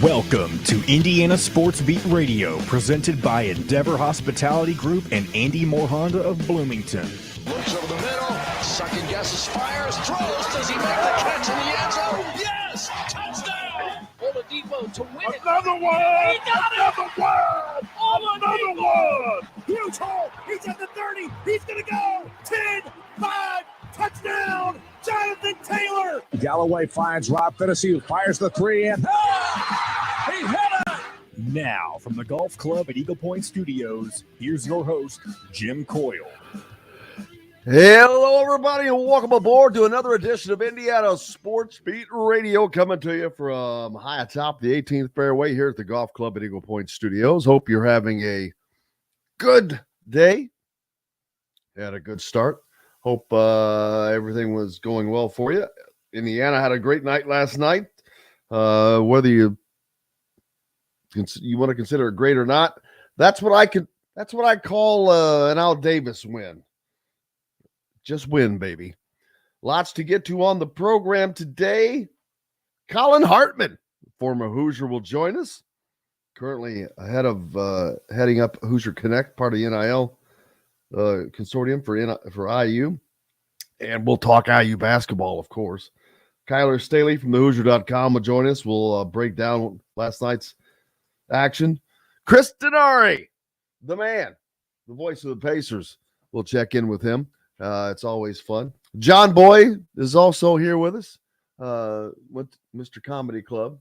Welcome to Indiana Sports Beat Radio, presented by Endeavor Hospitality Group and Andy Moore Honda of Bloomington. Looks over the middle, second guesses, fires, throws. Does he make the catch in the end zone? Yes! Touchdown! Oladipo to win it. Another one! He got Another it! one! Oladipo! Another one! Huge hole! He's at the 30! He's gonna go! 10, 5, touchdown! Jonathan Taylor! Galloway finds Rob Finnessy, who fires the three in. He hit it! Now, from the Golf Club at Eagle Point Studios, here's your host, Jim Coyle. Hello, everybody, and welcome aboard to another edition of Indiana Sports Beat Radio, coming to you from high atop the 18th fairway here at the Golf Club at Eagle Point Studios. Hope you're having a good day. Had a good start. Hope everything was going well for you. Indiana had a great night last night. Whether you want to consider it great or not, that's what I call an Al Davis win. Just win, baby. Lots to get to on the program today. Colin Hartman, former Hoosier, will join us. Currently ahead of heading up Hoosier Connect, part of the NIL consortium for IU. And we'll talk IU basketball, of course. Kyler Staley from thehoosier.com will join us. We'll break down last night's action. Chris Denari, the man, the voice of the Pacers. We'll check in with him. It's always fun. John Boy is also here with us. With Mr. Comedy Club.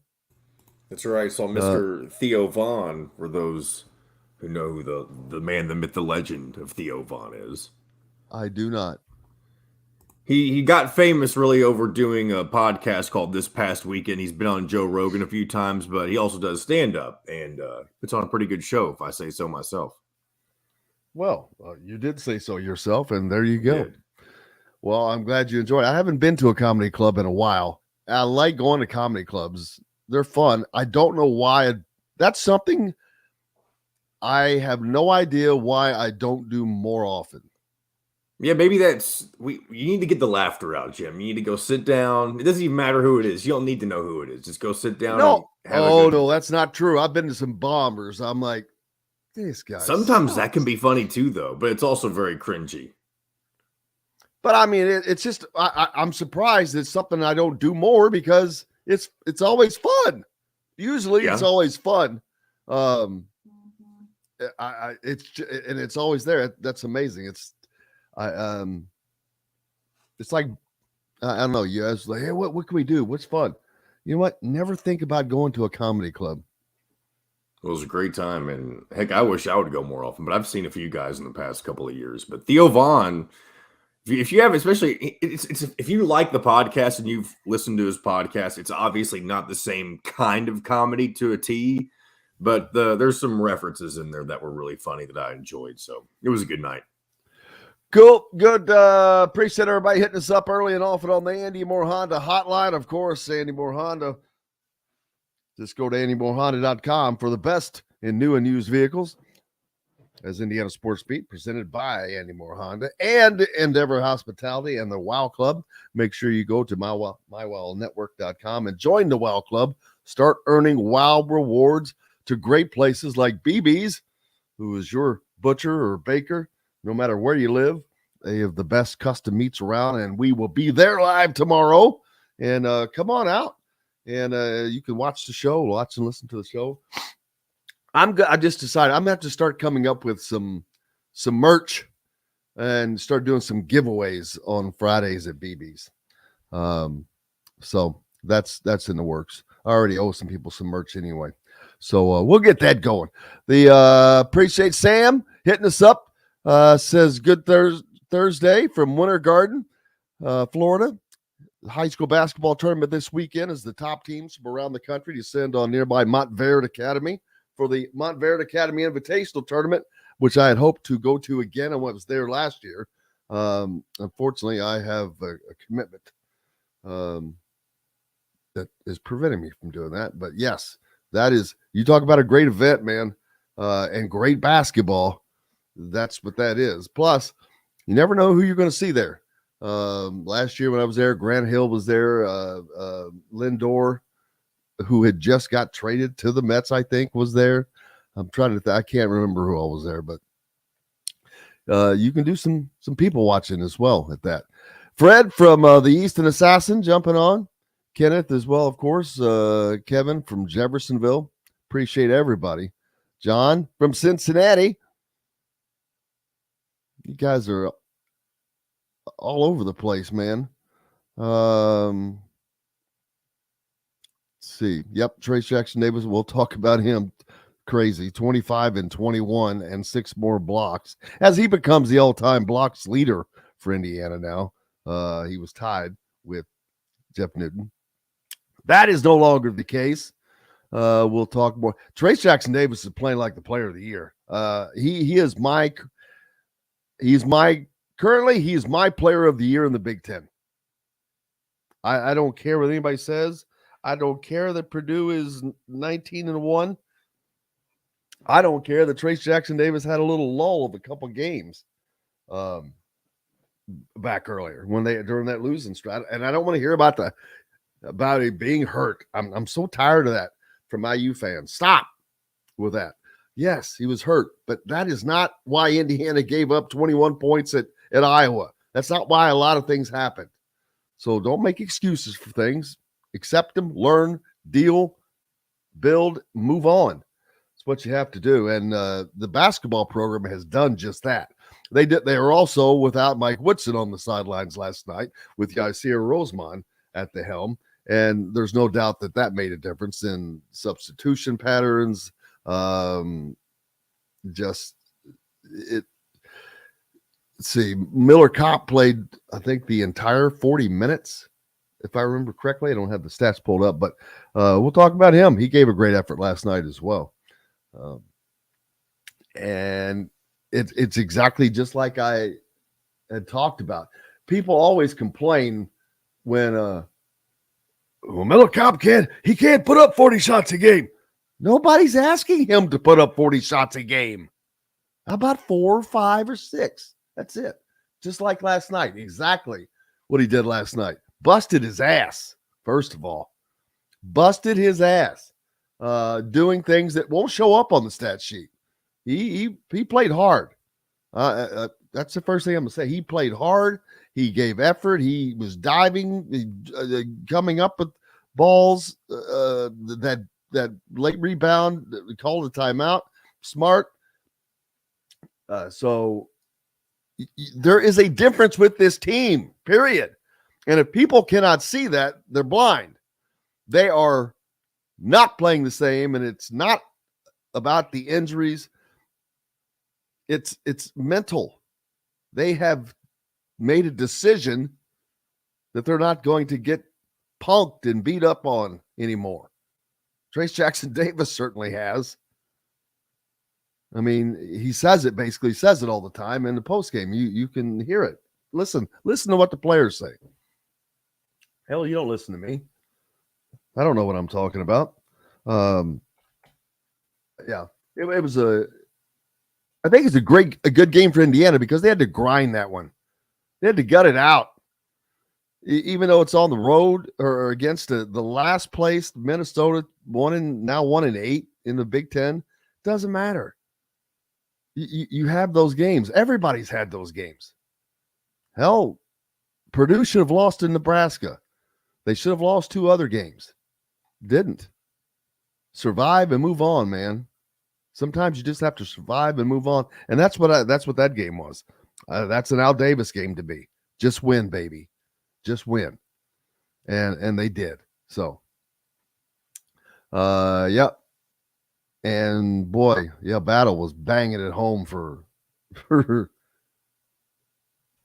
That's right. So Mr. Theo Vaughn, for those who know who the man, the myth, the legend of Theo Vaughn is. I do not. He got famous really over doing a podcast called This Past Weekend. He's been on Joe Rogan a few times, but he also does stand-up, and puts on a pretty good show, if I say so myself. Well, you did say so yourself, and there you go. Did. Well, I'm glad you enjoyed it. I haven't been to a comedy club in a while. I like going to comedy clubs. They're fun. I don't know why. That's something I have no idea why I don't do more often. Yeah, maybe you need to get the laughter out, Jim. You need to go sit down. It doesn't even matter who it is. You don't need to know who it is. Just go sit down. No, no, that's not true. I've been to some bombers. I'm like, this guy. Sometimes that can be funny too, though, but it's also very cringy. But I mean, it's just I'm surprised it's something I don't do more because it's always fun. Usually, It's always fun. It's always there. That's amazing. It's like I don't know. You guys like, hey, what can we do? What's fun? You know what? Never think about going to a comedy club. It was a great time, and heck, I wish I would go more often, but I've seen a few guys in the past couple of years. But Theo Vaughn, if you have, especially it's if you like the podcast and you've listened to his podcast, it's obviously not the same kind of comedy to a T, but there's some references in there that were really funny that I enjoyed. So it was a good night. Cool. Good. Appreciate everybody hitting us up early and often on the Andy Moore Honda hotline. Of course, Andy Moore Honda. Just go to AndyMooreHonda.com for the best in new and used vehicles. As Indiana Sports Beat, presented by Andy Moore Honda and Endeavor Hospitality and the WOW Club. Make sure you go to MyWowNetwork.com and join the WOW Club. Start earning WOW rewards to great places like BB's, who is your butcher or baker. No matter where you live, they have the best custom meats around, and we will be there live tomorrow. And come on out. And you can watch and listen to the show. I just decided I'm gonna have to start coming up with some merch and start doing some giveaways on Fridays at BB's. So that's in the works. I already owe some people some merch anyway. So we'll get that going. Appreciate Sam hitting us up. Says good Thursday from Winter Garden, Florida. The high school basketball tournament this weekend is the top teams from around the country descend on nearby Montverde Academy for the Montverde Academy Invitational Tournament, which I had hoped to go to again. I was there last year. Unfortunately, I have a commitment that is preventing me from doing that. But yes, that is, you talk about a great event, man, and great basketball. That's what that is. Plus, you never know who you're going to see there. Last year when I was there, Grant Hill was there, Lindor, who had just got traded to the Mets, I think, was there. I'm trying to I can't remember who all was there, but you can do some people watching as well at that. Fred from the Easton Assassin jumping on. Kenneth as well, of course. Kevin from Jeffersonville. Appreciate everybody. John from Cincinnati. You guys are all over the place, man. Let's see. Yep, Trace Jackson Davis. We'll talk about him. Crazy. 25 and 21 and 6 more blocks as he becomes the all-time blocks leader for Indiana now. He was tied with Jeff Newton. That is no longer the case. We'll talk more. Trace Jackson Davis is playing like the player of the year. He is my player of the year in the Big Ten. I don't care what anybody says. I don't care that Purdue is 19-1. I don't care that Trace Jackson Davis had a little lull of a couple games back earlier during that losing strat. And I don't want to hear about it being hurt. I'm so tired of that from IU fans. Stop with that. Yes, he was hurt, but that is not why Indiana gave up 21 points at Iowa. That's not why a lot of things happened. So don't make excuses for things. Accept them, learn, deal, build, move on. It's what you have to do. And the basketball program has done just that. They were also without Mike Woodson on the sidelines last night with Yasier Rosemond at the helm. And there's no doubt that made a difference in substitution patterns. Let's see, Miller Kopp played, I think, the entire 40 minutes, if I remember correctly. I don't have the stats pulled up, but we'll talk about him. He gave a great effort last night as well. And it's exactly just like I had talked about. People always complain when Miller Kopp can't put up 40 shots a game. Nobody's asking him to put up 40 shots a game. How about 4 or 5 or 6? That's it. Just like last night. Exactly what he did last night. Busted his ass, first of all. Busted his ass. Doing things that won't show up on the stat sheet. He played hard. That's the first thing I'm going to say. He played hard. He gave effort. He was diving, coming up with balls, that late rebound, we called a timeout. Smart. So there is a difference with this team, period. And if people cannot see that, they're blind. They are not playing the same, and it's not about the injuries. It's mental. They have made a decision that they're not going to get punked and beat up on anymore. Trace Jackson Davis certainly has. I mean, he says it all the time in the postgame. You can hear it. Listen to what the players say. Hell, you don't listen to me. I don't know what I'm talking about. Yeah, it was I think it's a good game for Indiana because they had to grind that one. They had to gut it out. Even though it's on the road or against the last place, Minnesota 1-8 in the Big Ten, doesn't matter. You have those games. Everybody's had those games. Hell, Purdue should have lost in Nebraska. They should have lost 2 other games. Didn't. Survive and move on, man. Sometimes you just have to survive and move on. And that's what that game was. That's an Al Davis game to be. Just win, baby. Just win. And they did. So, yeah. And boy, yeah, Battle was banging it home for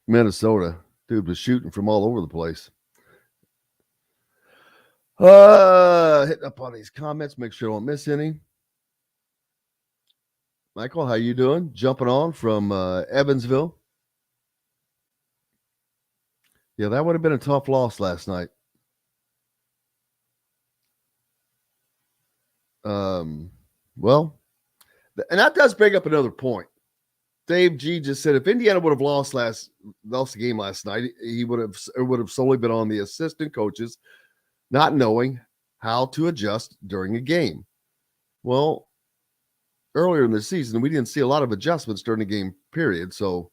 Minnesota. Dude was shooting from all over the place. Hitting up on these comments, make sure I don't miss any. Michael, how you doing? Jumping on from Evansville. Yeah, that would have been a tough loss last night. Well, and that does bring up another point. Dave G just said if Indiana would have lost the game last night, it would have solely been on the assistant coaches not knowing how to adjust during a game. Well, earlier in the season, we didn't see a lot of adjustments during the game period. So,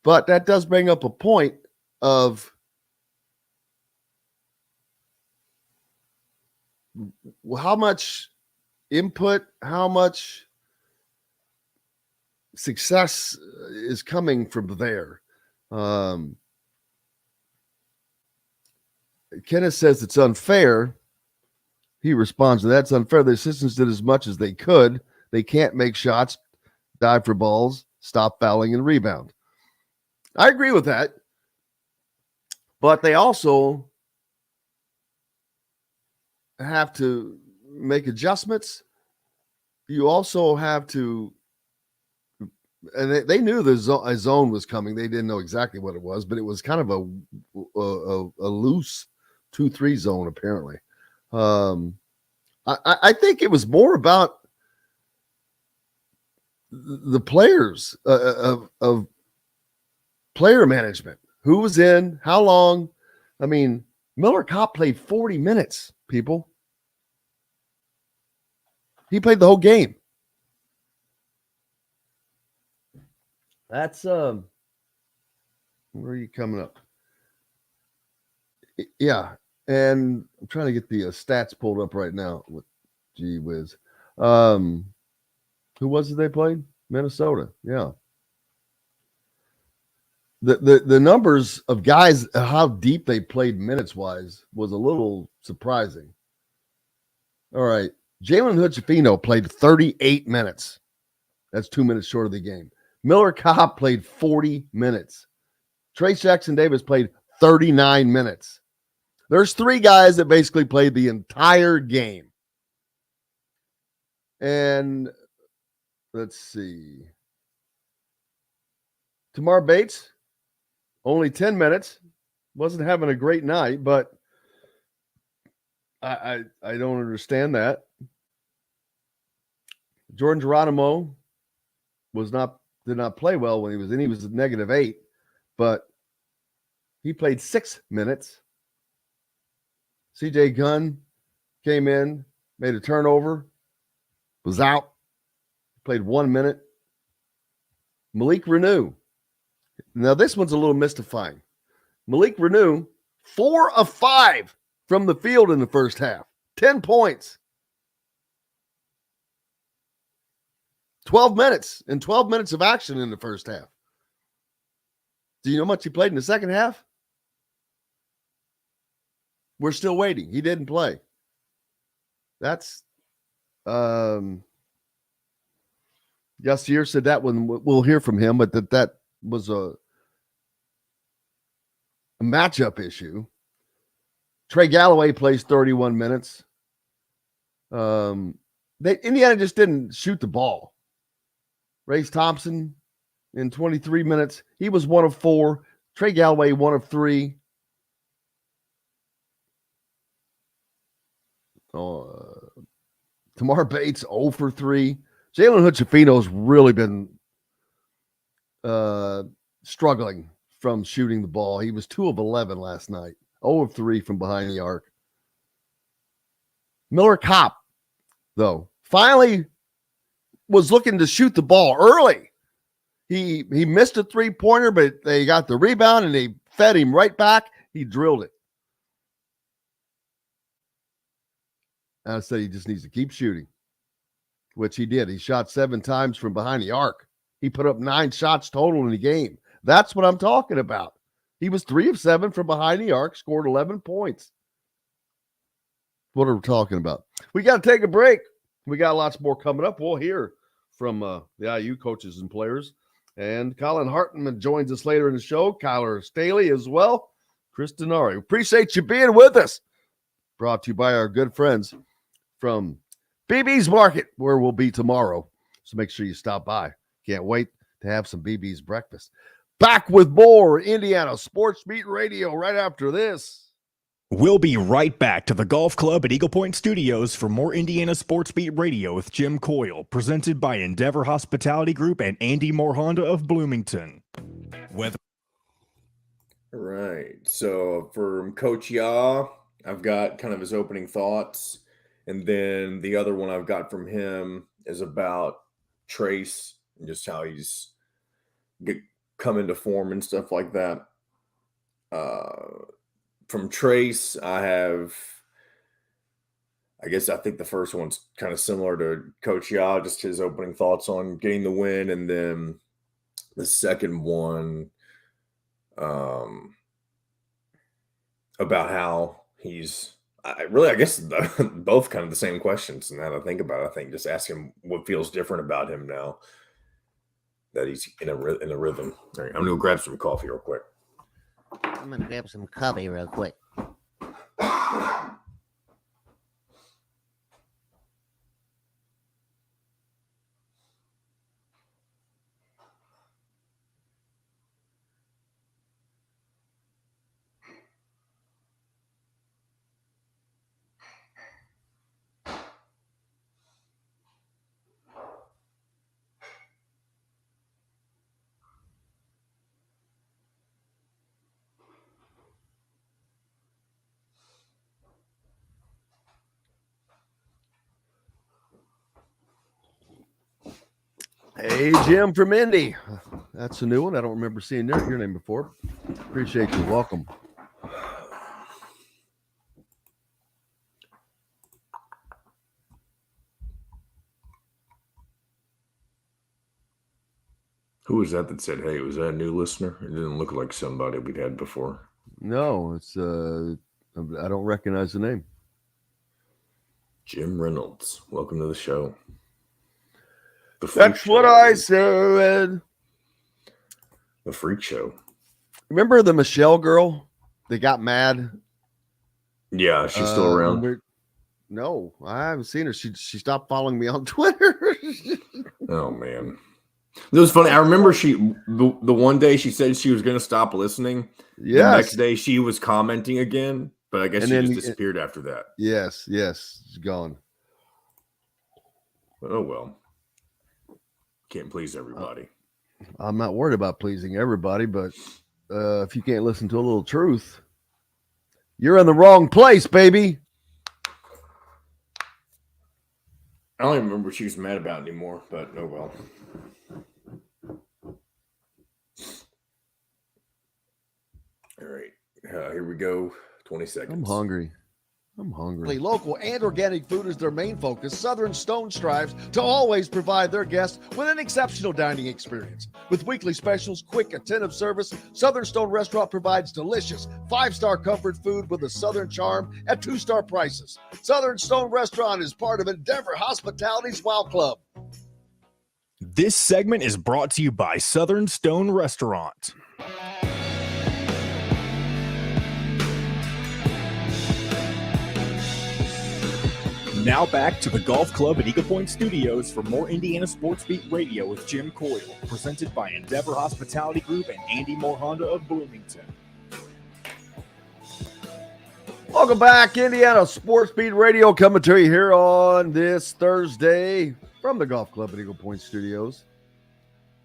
but that does bring up a point of how much input, how much success is coming from there. Kenneth says it's unfair. He responds to that's unfair. The assistants did as much as they could. They can't make shots, dive for balls, stop fouling, and rebound. I agree with that. But they also have to make adjustments. You also have to, and they knew a zone was coming. They didn't know exactly what it was, but it was kind of a loose 2-3 zone, apparently. I think it was more about the players of player management. Who was in, how long? I mean, Miller Kopp played 40 minutes, people. He played the whole game. That's where are you coming up? Yeah, and I'm trying to get the stats pulled up right now. Gee whiz. Who was it they played? Minnesota. Yeah. The numbers of guys, how deep they played minutes-wise was a little surprising. All right. Jalen Hood-Schifino played 38 minutes. That's 2 minutes short of the game. Miller Kopp played 40 minutes. Trace Jackson-Davis played 39 minutes. There's 3 guys that basically played the entire game. And let's see. Tamar Bates, only 10 minutes. Wasn't having a great night, but I don't understand that. Jordan Geronimo did not play well when he was in. He was at -8, but he played 6 minutes. CJ Gunn came in, made a turnover, was out, played 1 minute. Malik Renew. Now, this one's a little mystifying. Malik Renew, 4 of 5 from the field in the first half. 10 points. 12 minutes and 12 minutes of action in the first half. Do you know how much he played in the second half? We're still waiting. He didn't play. That's Yassir said that one. We'll hear from him, but that was a matchup issue. Trey Galloway plays 31 minutes. Indiana just didn't shoot the ball. Race Thompson in 23 minutes. He was 1 of 4. Trey Galloway 1 of 3. Tamar Bates 0 for 3. Jalen Hood-Schifino's really been struggling from shooting the ball. He was 2 of 11 last night. 0 of 3 from behind the arc. Miller Kopp, though, finally was looking to shoot the ball early. He missed a 3-pointer, but they got the rebound and they fed him right back. He drilled it. I said he just needs to keep shooting, which he did. He shot 7 times from behind the arc. He put up 9 shots total in the game. That's what I'm talking about. He was 3 of 7 from behind the arc, scored 11 points. What are we talking about? We got to take a break. We got lots more coming up. We'll hear from the IU coaches and players. And Colin Hartman joins us later in the show. Kyler Staley as well. Chris Denari. Appreciate you being with us. Brought to you by our good friends from BB's Market, where we'll be tomorrow. So make sure you stop by. Can't wait to have some BB's breakfast. Back with more Indiana Sports Beat Radio right after this. We'll be right back to the Golf Club at Eagle Point Studios for more Indiana Sports Beat Radio with Jim Coyle, presented by Endeavor Hospitality Group and Andy Moore Honda of Bloomington. All right. So from Coach Yaw, I've got kind of his opening thoughts, and then the other one I've got from him is about Trace and just how he's come into form and stuff like that. From Trace, I think the first one's kind of similar to Coach Yao, just his opening thoughts on getting the win, and then the second one about how he's both kind of the same questions. And now that I think about it, I think just ask him what feels different about him now that he's in a rhythm. All right, I'm gonna go grab some coffee real quick. I'm gonna grab some coffee real quick. Hey, Jim from Indy. That's a new one. I don't remember seeing your name before. Appreciate you. Welcome. Who was that said, hey, was that a new listener? It didn't look like somebody we'd had before. No, it's I don't recognize the name. Jim Reynolds. Welcome to the show. That's what I said. The Freak Show. Remember the Michelle girl? They got mad. Yeah, she's still around. No, I haven't seen her. She stopped following me on Twitter. Oh man, it was funny. I remember the one day she said she was going to stop listening. Yeah. The next day she was commenting again, but I guess she just disappeared after that. Yes, she's gone. Oh well, can't please everybody. I'm not worried about pleasing everybody, but if you can't listen to a little truth, you're in the wrong place, baby. I don't even remember what she was mad about anymore, but oh well. All right, here we go. 20 seconds. I'm hungry. Local and organic food is their main focus. Southern Stone strives to always provide their guests with an exceptional dining experience. With weekly specials, quick, attentive service, Southern Stone Restaurant provides delicious 5-star comfort food with a Southern charm at 2-star prices. Southern Stone Restaurant is part of Endeavor Hospitality's Wow Club. This segment is brought to you by Southern Stone Restaurant. Now back to the Golf Club at Eagle Point Studios for more Indiana Sports Beat Radio with Jim Coyle, presented by Endeavor Hospitality Group and Andy Moore Honda of Bloomington. Welcome back, Indiana Sports Beat Radio, coming to you here on this Thursday from the Golf Club at Eagle Point Studios.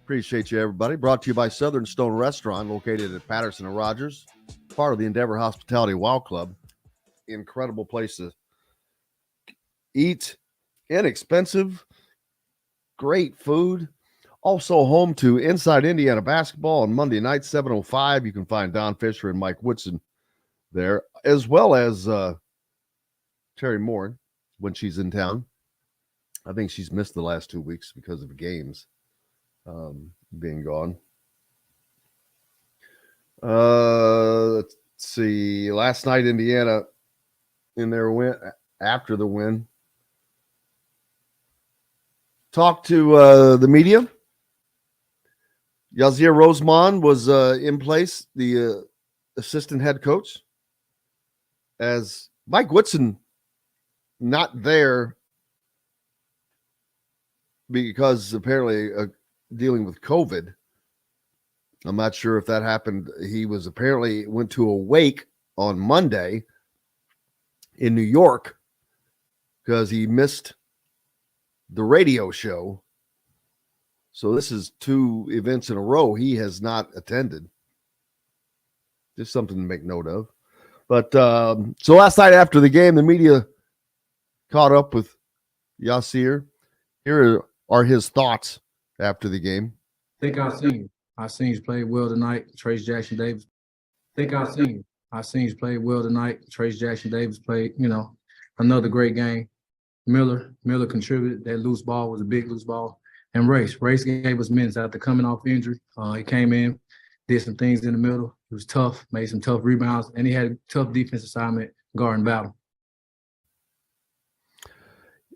Appreciate you, everybody. Brought to you by Southern Stone Restaurant, located at Patterson and Rogers, part of the Endeavor Hospitality Wow Club. Incredible place to eat, inexpensive, great food. Also home to Inside Indiana Basketball on Monday night, 7:05. You can find Don Fisher and Mike Woodson there, as well as Terry Moore when she's in town. I think she's missed the last 2 weeks because of games being gone. Let's see. Last night, Indiana in their win after the win talked to the media. Yazir Rosemond was in place, the assistant head coach, as Mike Woodson not there because apparently dealing with COVID. I'm not sure if that happened. He was apparently went to a wake on Monday in New York because he missed the radio show. So this is 2 events in a row he has not attended. Just something to make note of. But so last night after the game, the media caught up with Yasir. Here are his thoughts after the game. I think our seniors played well tonight. Trace Jackson Davis. Our seniors played well tonight. Trace Jackson Davis played, another great game. Miller contributed. That loose ball was a big loose ball. And Race gave us minutes after coming off injury. He came in, did some things in the middle. He was tough, made some tough rebounds, and he had a tough defense assignment guarding battle.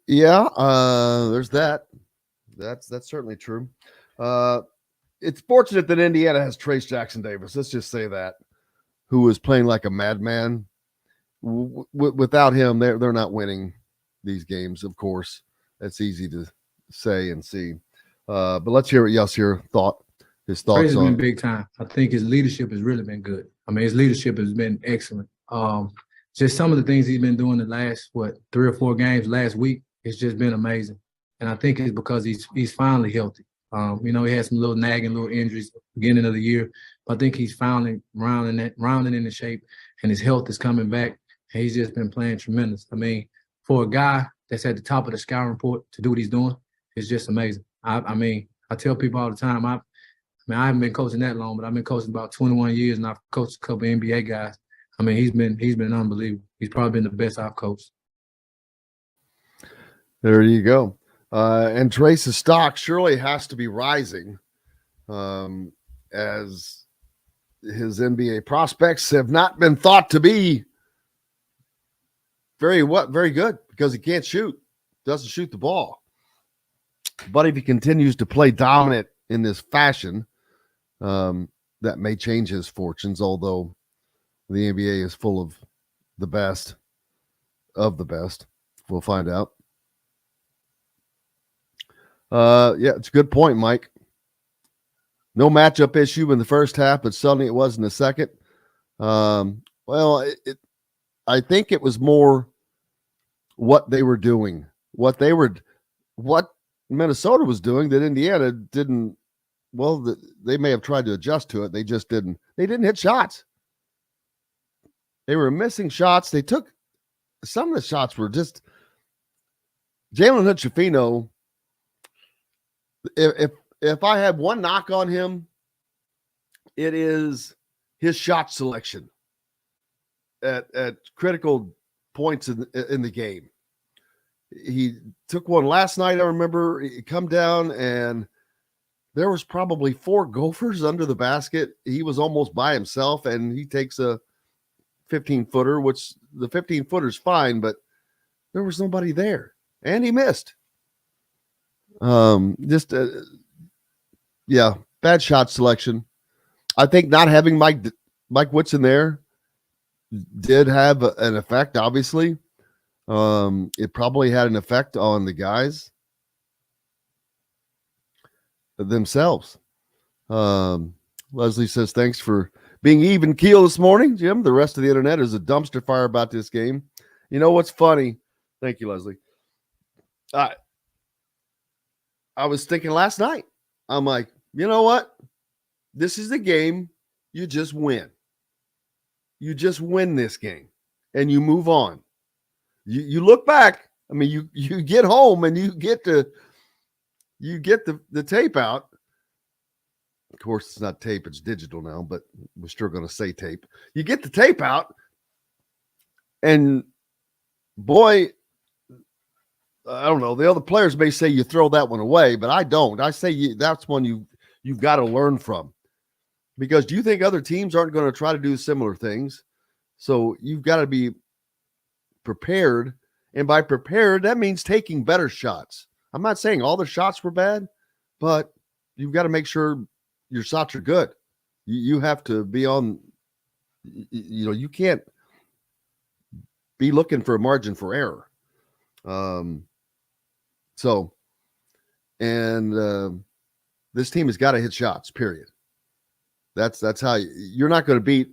Yeah, there's that. That's certainly true. It's fortunate that Indiana has Trace Jackson Davis. Let's just say that, who is playing like a madman. Without him, they're not winning these games. Of course, that's easy to say and see. But let's hear what Yasir thought. His thoughts Trace has on been big time. I think his leadership has really been good. I mean, his leadership has been excellent. Just some of the things he's been doing the last 3 or 4 games last week, it's just been amazing. And I think it's because he's finally healthy. He had some little nagging little injuries beginning of the year, but I think he's finally rounding in the shape, and his health is coming back. And he's just been playing tremendous. I mean, for a guy that's at the top of the scouting report to do what he's doing, it's just amazing. I tell people all the time, I haven't been coaching that long, but I've been coaching about 21 years, and I've coached a couple of NBA guys. I mean, he's been unbelievable. He's probably been the best I've coached. There you go. And Trace's stock surely has to be rising, as his NBA prospects have not been thought to be very good, because he can't shoot, doesn't shoot the ball. But if he continues to play dominant in this fashion, that may change his fortunes, although the NBA is full of the best of the best. We'll find out. Yeah, it's a good point, Mike. No matchup issue in the first half, but suddenly it was in the second. I think it was more what they were doing, what Minnesota was doing that Indiana didn't. Well, they may have tried to adjust to it. They just didn't. They didn't hit shots. They were missing shots. They took some of the shots were just Jalen Hood-Schifino. If I had one knock on him, it is his shot selection at critical points in the game. He took one last night. I remember he come down and there was probably 4 Gophers under the basket. He was almost by himself, and he takes a 15-footer, which the 15-footer is fine, but there was nobody there, and he missed. Bad shot selection. I think not having Mike Woodson there did have an effect, obviously. It probably had an effect on the guys themselves. Leslie says, thanks for being even keel this morning, Jim. The rest of the internet is a dumpster fire about this game. You know what's funny? Thank you, Leslie. I was thinking last night, I'm like, you know what? This is the game you just win. You just win this game and you move on. You look back. I mean, you get home and you get the tape out. Of course, it's not tape, it's digital now, but we're still going to say tape. You get the tape out, and boy, I don't know. The other players may say you throw that one away, but I don't. I say that's one you've got to learn from, because do you think other teams aren't going to try to do similar things? So you've got to be prepared, and by prepared, that means taking better shots. I'm not saying all the shots were bad, but you've got to make sure your shots are good. You have to be on, you can't be looking for a margin for error. This team has got to hit shots, period. That's how you're not going to beat.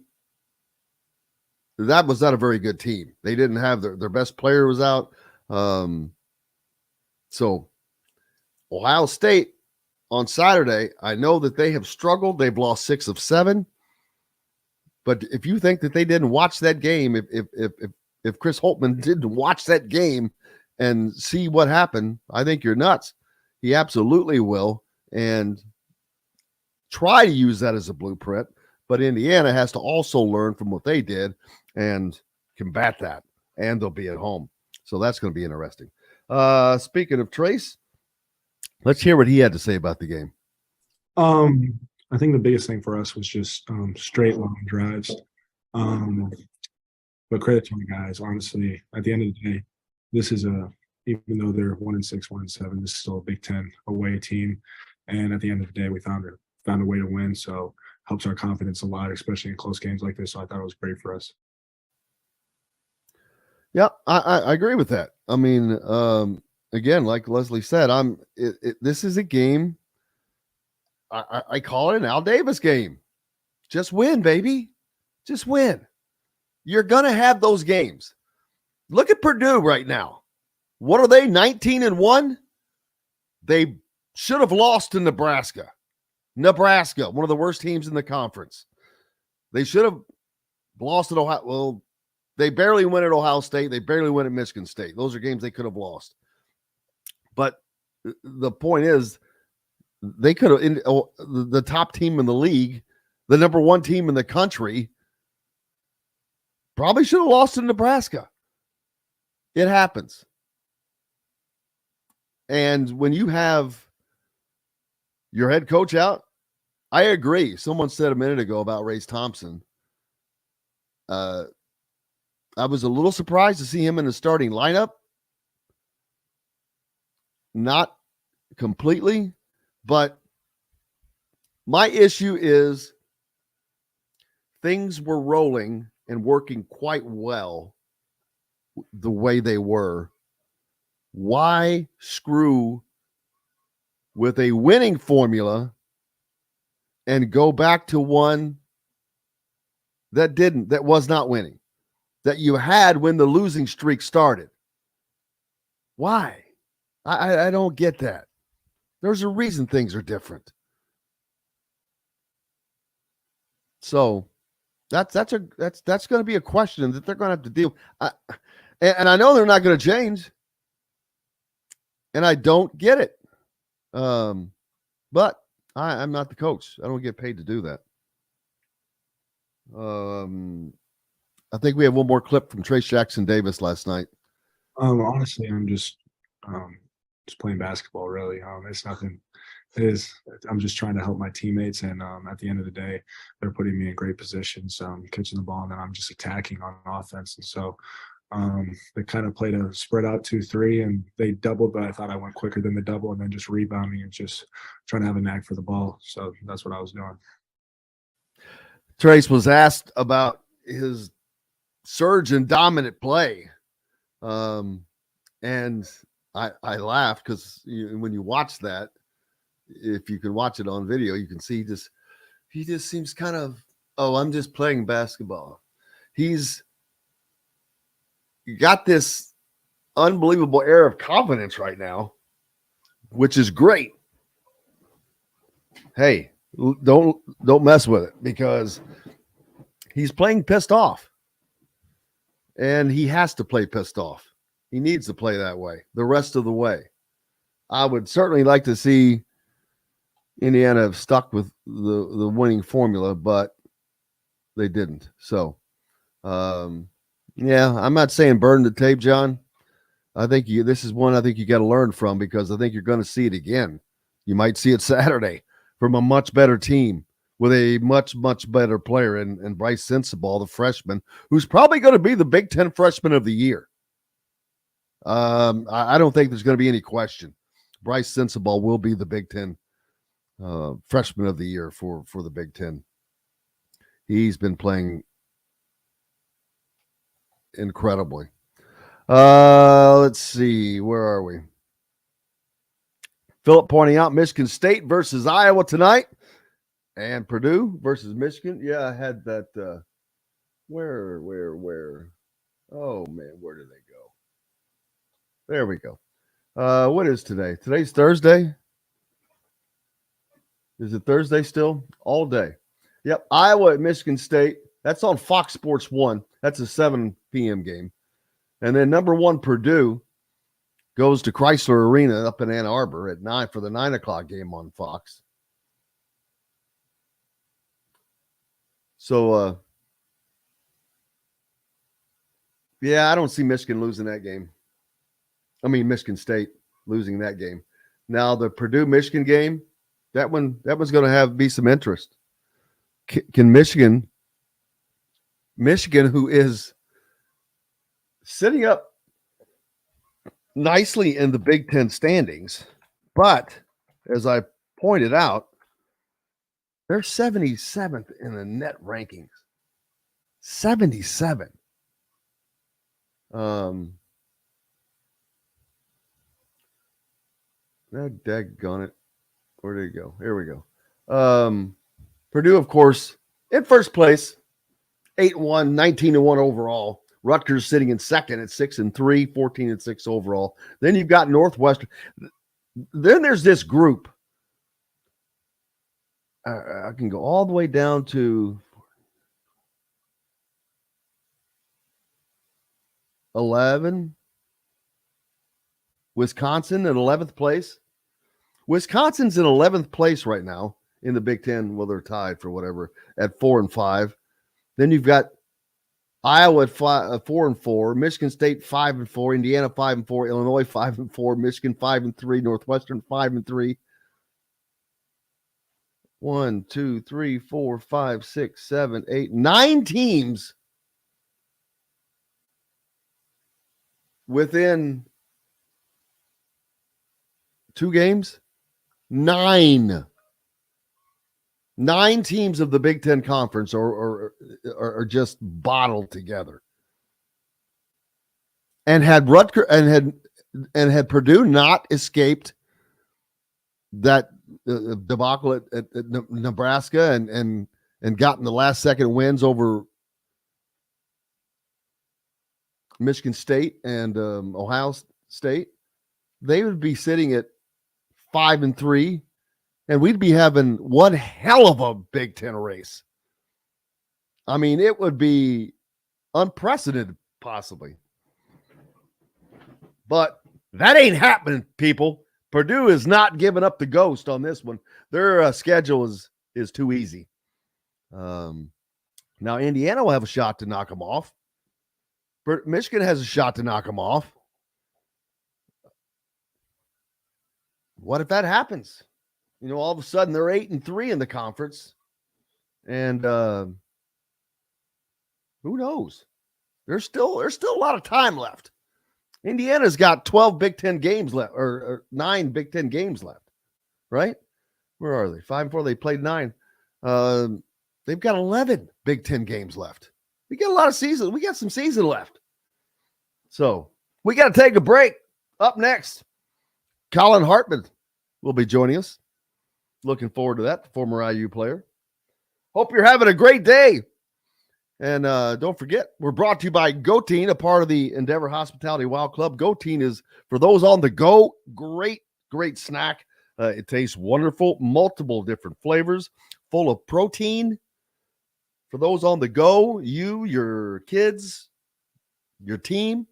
That was not a very good team. They didn't have their best player was out. So Ohio State on Saturday, I know that they have struggled. They've lost 6 of 7. But if you think that they didn't watch that game, if Chris Holtman didn't watch that game and see what happened, I think you're nuts. He absolutely will, and try to use that as a blueprint. But Indiana has to also learn from what they did and combat that, and they'll be at home. So that's going to be interesting. Speaking of Trace, let's hear what he had to say about the game. I think the biggest thing for us was just straight long drives. But credit to the guys, honestly, at the end of the day, this is even though they're 1-6, 1-7, this is still a Big Ten away team. And at the end of the day, we found a way to win. So helps our confidence a lot, especially in close games like this. So I thought it was great for us. Yeah, I agree with that. I mean, again, like Leslie said, this is a game. I call it an Al Davis game. Just win, baby. Just win. You're going to have those games. Look at Purdue right now. What are they, 19-1? They should have lost to Nebraska. Nebraska, one of the worst teams in the conference. They should have lost at Ohio. Well, they barely win at Ohio State. They barely win at Michigan State. Those are games they could have lost. But the point is, they could have, the top team in the league, the number one team in the country, probably should have lost to Nebraska. It happens. And when you have your head coach out, I agree. Someone said a minute ago about Race Thompson. I was a little surprised to see him in the starting lineup. Not completely, but my issue is things were rolling and working quite well the way they were. Why screw with a winning formula and go back to one that was not winning, that you had when the losing streak started? Why? I don't get that. There's a reason things are different. So that's going to be a question that they're going to have to deal. And I know they're not going to change. And I don't get it. But I'm not the coach. I don't get paid to do that. I think we have one more clip from Trace Jackson Davis last night. Honestly, I'm just playing basketball, really. It's nothing. I'm just trying to help my teammates, and at the end of the day, they're putting me in great positions, catching the ball, and then I'm just attacking on offense. And so they kind of played a spread out 2-3, and they doubled, but I thought I went quicker than the double, and then just rebounding and just trying to have a knack for the ball. So that's what I was doing. Trace was asked about his surge and dominant play. And I laughed because when you watch that, if you can watch it on video, you can see he just seems kind of, I'm just playing basketball. He's got this unbelievable air of confidence right now, which is great. Hey, don't mess with it, because he's playing pissed off, and he has to play pissed off. He needs to play that way the rest of the way. I would certainly like to see Indiana have stuck with the winning formula, but they didn't. So, yeah, I'm not saying burn the tape, John. I think this is one I think you got to learn from, because I think you're going to see it again. You might see it Saturday from a much better team with a much, much better player in Bryce Sensabaugh, the freshman, who's probably going to be the Big Ten freshman of the year. I don't think there's going to be any question. Bryce Sensabaugh will be the Big Ten freshman of the year for the Big Ten. He's been playing incredibly. Let's see. Where are we? Philip pointing out Michigan State versus Iowa tonight, and Purdue versus Michigan. Yeah, I had that. Where? Oh, man, where did they go? There we go. What is today? Today's Thursday. Is it Thursday still? All day. Yep. Iowa at Michigan State. That's on Fox Sports 1. That's a 7 p.m. game. And then number 1 Purdue goes to Chrysler Arena up in Ann Arbor at 9 for the 9 o'clock game on Fox. So, yeah, I don't see Michigan losing that game. I mean, Michigan State losing that game. Now, the Purdue-Michigan game, that one's going to be some interest. Can Michigan, who is sitting up nicely in the Big Ten standings, but as I pointed out, they're 77th in the net rankings. 77. Daggone it. Where did it go? Here we go. Purdue, of course, in first place, 8-1, 19-1 overall. Rutgers sitting in second at 6-3, 14-6 overall. Then you've got Northwestern. Then there's this group. I can go all the way down to 11. Wisconsin in 11th place. Wisconsin's in 11th place right now in the Big Ten. Well, they're tied for whatever at 4-5. Then you've got Iowa at 4-4, Michigan State 5-4, Indiana 5-4, Illinois 5-4, Michigan 5-3, Northwestern 5-3. 1, 2, 3, 4, 5, 6, 7, 8, 9 teams within 2 games. 9 teams of the Big Ten Conference are just bottled together. And had Rutgers and had Purdue not escaped that debacle at Nebraska and gotten the last second wins over Michigan State and Ohio State, they would be sitting at 5-3, and we'd be having one hell of a Big Ten race. I mean, it would be unprecedented, possibly. But that ain't happening, people. Purdue is not giving up the ghost on this one. Their schedule is too easy. Now, Indiana will have a shot to knock them off. Michigan has a shot to knock them off. What if that happens? You know, all of a sudden they're 8-3 in the conference. And who knows? There's still a lot of time left. Indiana's got 12 Big Ten games left, or 9 Big Ten games left, right? Where are they? 5-4. They played 9. They've got 11 Big Ten games left. We got a lot of season. We got some season left. So we got to take a break. Up next, Colin Hartman will be joining us. Looking forward to that, the former IU player. Hope you're having a great day. And don't forget, we're brought to you by Goteen, a part of the Endeavor Hospitality Wild Club. Goteen is, for those on the go, great snack. It tastes wonderful, multiple different flavors, full of protein. For those on the go, you, your kids, your team,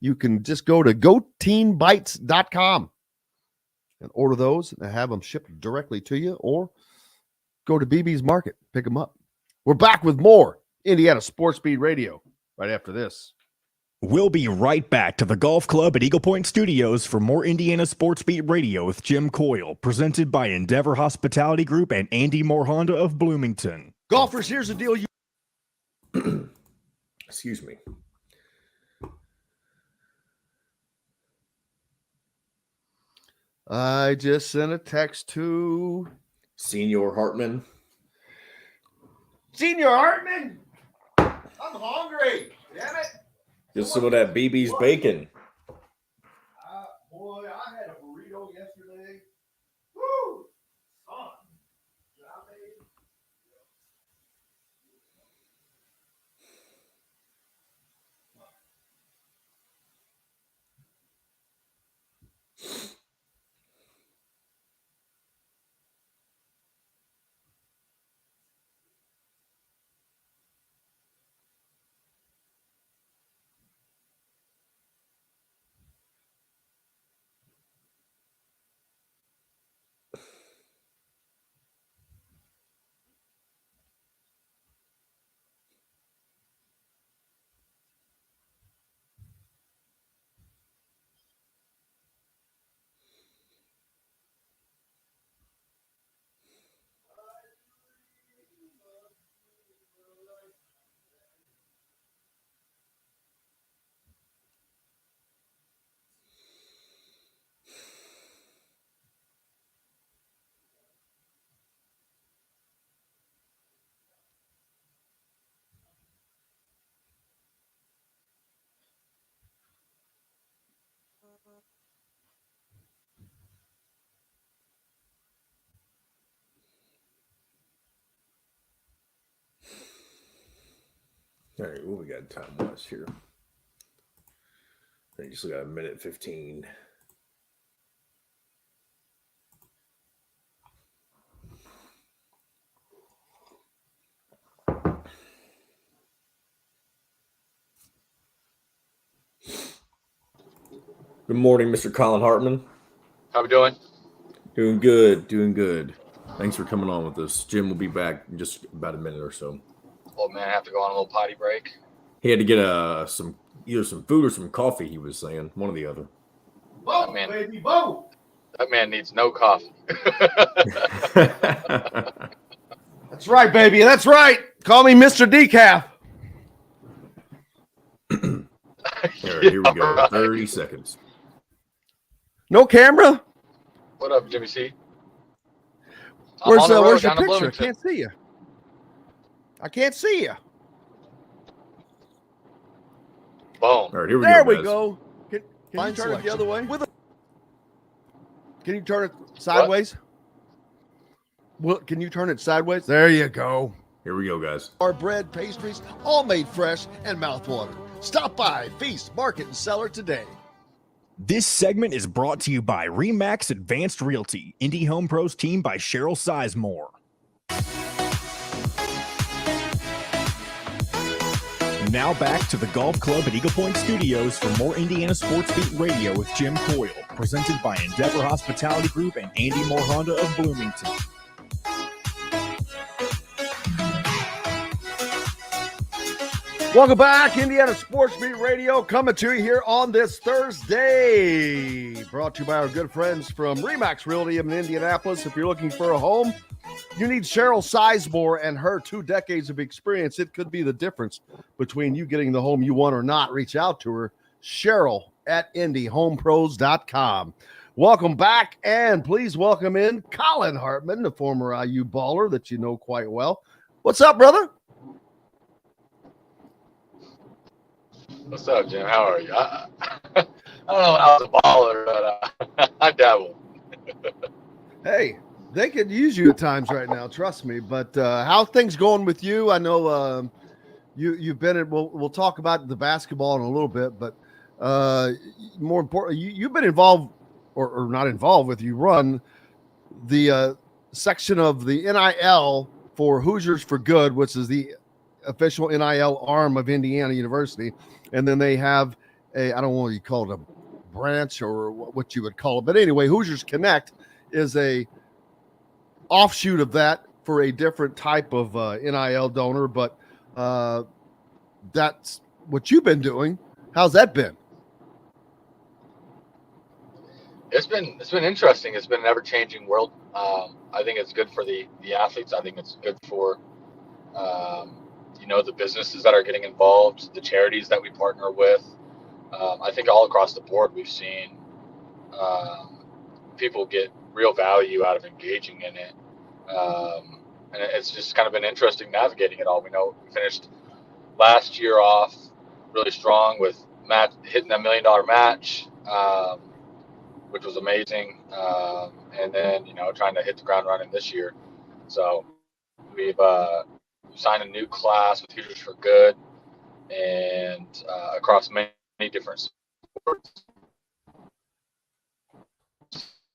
you can just go to goteenbites.com and order those and have them shipped directly to you, or go to BB's Market, pick them up. We're back with more Indiana Sports Beat Radio right after this. We'll be right back to the golf club at Eagle Point Studios for more Indiana Sports Beat Radio with Jim Coyle, presented by Endeavor Hospitality Group and Andy Moore Honda of Bloomington. Golfers, here's the deal. Excuse me. I just sent a text to Senior Hartman. Senior Hartman. I'm hungry. Damn it. Just some of that BB's bacon. Boy, I had a burrito yesterday. Woo! Fun. All right, what we got time-wise here? I just got a minute 15. Good morning, Mr. Colin Hartman. How we doing? Doing good. Thanks for coming on with us. Jim will be back in just about a minute or so. Old man, I have to go on a little potty break. He had to get either some food or some coffee, he was saying. One or the other. Vote, baby, vote. That man needs no coffee. That's right, baby. That's right. Call me Mr. Decaf. All right, here we go. Right. 30 seconds. No camera? What up, Jimmy C? Where's your down in picture? I Bloomington. can't see you. I can't see you. Boom. All right, here we There go. we guys. go. Can you Fine turn it the selection. other way? Can you turn it sideways? Well, can you turn it sideways? There you go. Here we go, guys. Our bread, pastries, all made fresh and mouthwatering. Stop by Feast, Market, and Cellar today. This segment is brought to you by Remax Advanced Realty, Indie Home Pros team by Cheryl Sizemore. Now back to the Golf Club at Eagle Point Studios for more Indiana Sports Beat Radio with Jim Coyle, presented by Endeavor Hospitality Group and Andy Moore Honda of Bloomington. Welcome back, Indiana Sports Beat Radio, coming to you here on this Thursday. Brought to you by our good friends from Remax Realty in Indianapolis. If you're looking for a home, you need Cheryl Sizemore and her 2 decades of experience. It could be the difference between you getting the home you want or not. Reach out to her, Cheryl at IndyHomePros.com. Welcome back, and please welcome in Colin Hartman, the former IU baller that you know quite well. What's up, brother? What's up, Jim? How are you? I don't know when I was a baller, but I dabble. Hey, they could use you at times right now, trust me. But how things going with you? I know you've been in. We'll talk about the basketball in a little bit, but more importantly, you've been involved or not involved with. You run the section of the NIL for Hoosiers for Good, which is the official NIL arm of Indiana University. And then they have I don't know what you call it, a branch or what you would call it. But anyway, Hoosiers Connect is a offshoot of that for a different type of NIL donor. But that's what you've been doing. How's that been? It's been interesting. It's been an ever-changing world. I think it's good for the athletes. I think it's good for the businesses that are getting involved, the charities that we partner with. I think all across the board we've seen people get real value out of engaging in it. And it's just kind of been interesting navigating it all. We know we finished last year off really strong with hitting that $1 million match, which was amazing. And then, trying to hit the ground running this year. So we've signed a new class with Hoosiers for Good and across many different sports.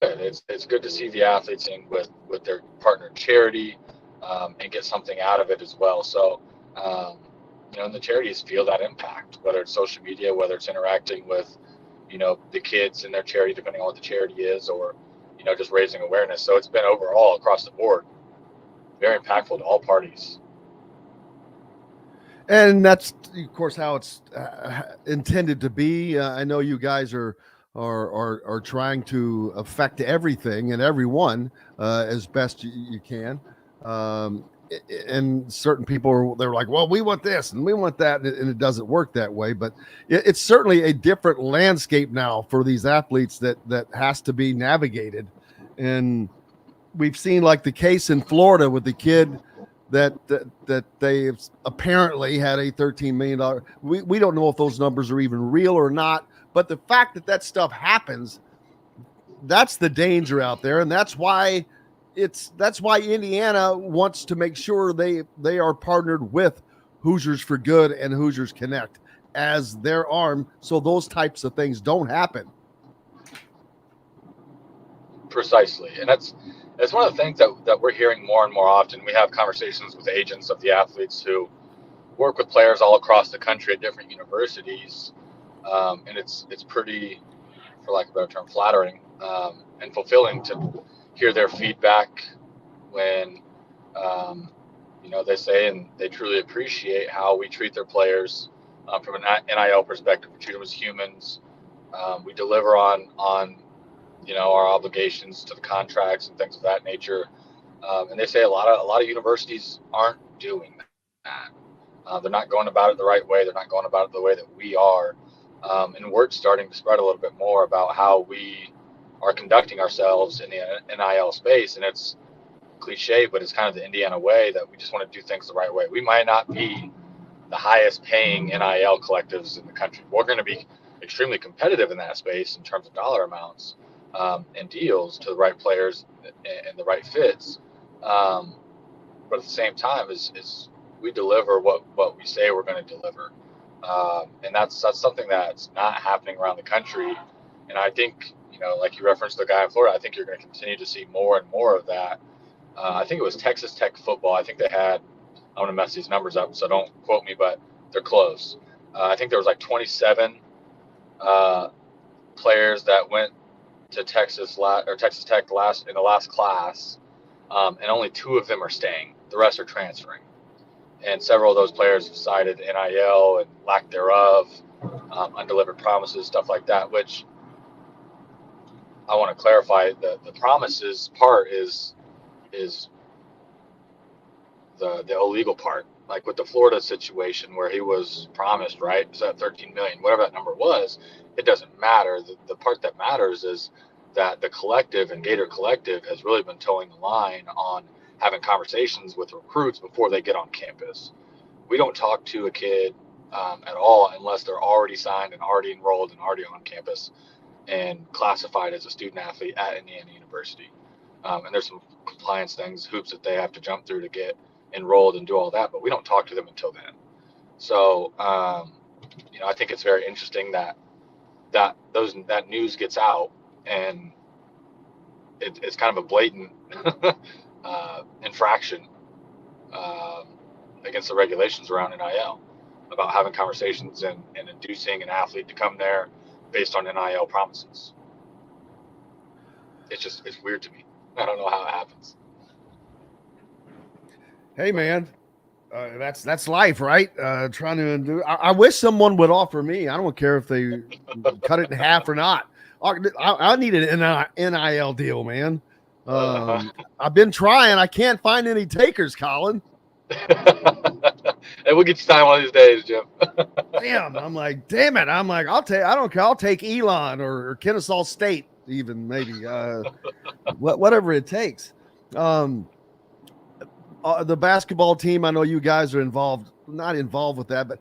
It's good to see the athletes in with their partner charity and get something out of it as well. So, and the charities feel that impact, whether it's social media, whether it's interacting with, the kids in their charity, depending on what the charity is, or, just raising awareness. So it's been overall across the board very impactful to all parties. And that's, of course, how it's intended to be. I know you guys are trying to affect everything and everyone as best you can. And certain people they're like, well, we want this and we want that, and it doesn't work that way. But it's certainly a different landscape now for these athletes that has to be navigated. And we've seen like the case in Florida with the kid that they apparently had a $13 million. We don't know if those numbers are even real or not, but the fact that stuff happens, that's the danger out there. And that's why Indiana wants to make sure they are partnered with Hoosiers for Good and Hoosiers Connect as their arm so those types of things don't happen. Precisely. And that's one of the things that we're hearing more and more often. We have conversations with agents of the athletes who work with players all across the country at different universities. And it's pretty, for lack of a better term, flattering and fulfilling to hear their feedback when, they say and they truly appreciate how we treat their players from an NIL perspective. We treat them as humans. We deliver on our obligations to the contracts and things of that nature. And they say a lot of universities aren't doing that. They're not going about it the right way. They're not going about it the way that we are. And word's starting to spread a little bit more about how we are conducting ourselves in the NIL space. And it's cliche, but it's kind of the Indiana way that we just want to do things the right way. We might not be the highest paying NIL collectives in the country. We're going to be extremely competitive in that space in terms of dollar amounts and deals to the right players and the right fits. But at the same time, is we deliver what we say we're going to deliver. And that's something that's not happening around the country. And I think, like you referenced the guy in Florida, I think you're going to continue to see more and more of that. I think it was Texas Tech football. I think they had, I want to mess these numbers up, so don't quote me, but they're close. I think there was like 27 players that went to Texas Tech in the last class, and only 2 of them are staying. The rest are transferring. And several of those players have cited NIL and lack thereof, undelivered promises, stuff like that, which I want to clarify. The promises part is the illegal part. Like with the Florida situation where he was promised, right? Is that 13 million, whatever that number was, it doesn't matter. The part that matters is that the collective and Gator Collective has really been towing the line on having conversations with recruits before they get on campus. We don't talk to a kid at all unless they're already signed and already enrolled and already on campus and classified as a student athlete at Indiana University. And there's some compliance things, hoops that they have to jump through to get enrolled and do all that, but we don't talk to them until then. So, I think it's very interesting that news gets out, and it's kind of a blatant infraction against the regulations around NIL about having conversations and inducing an athlete to come there based on NIL promises. It's weird to me. I don't know how it happens. Hey, man, that's life, right? Trying to undo. I wish someone would offer me. I don't care if they cut it in half or not. I need an NIL deal, man. I've been trying. I can't find any takers, Colin. Hey, we'll get you time one of these days, Jim. Damn, I'm like, damn it. I'm like, I don't care. I'll take Elon or Kennesaw State, even maybe, whatever it takes. The basketball team, I know you guys are not involved with that, but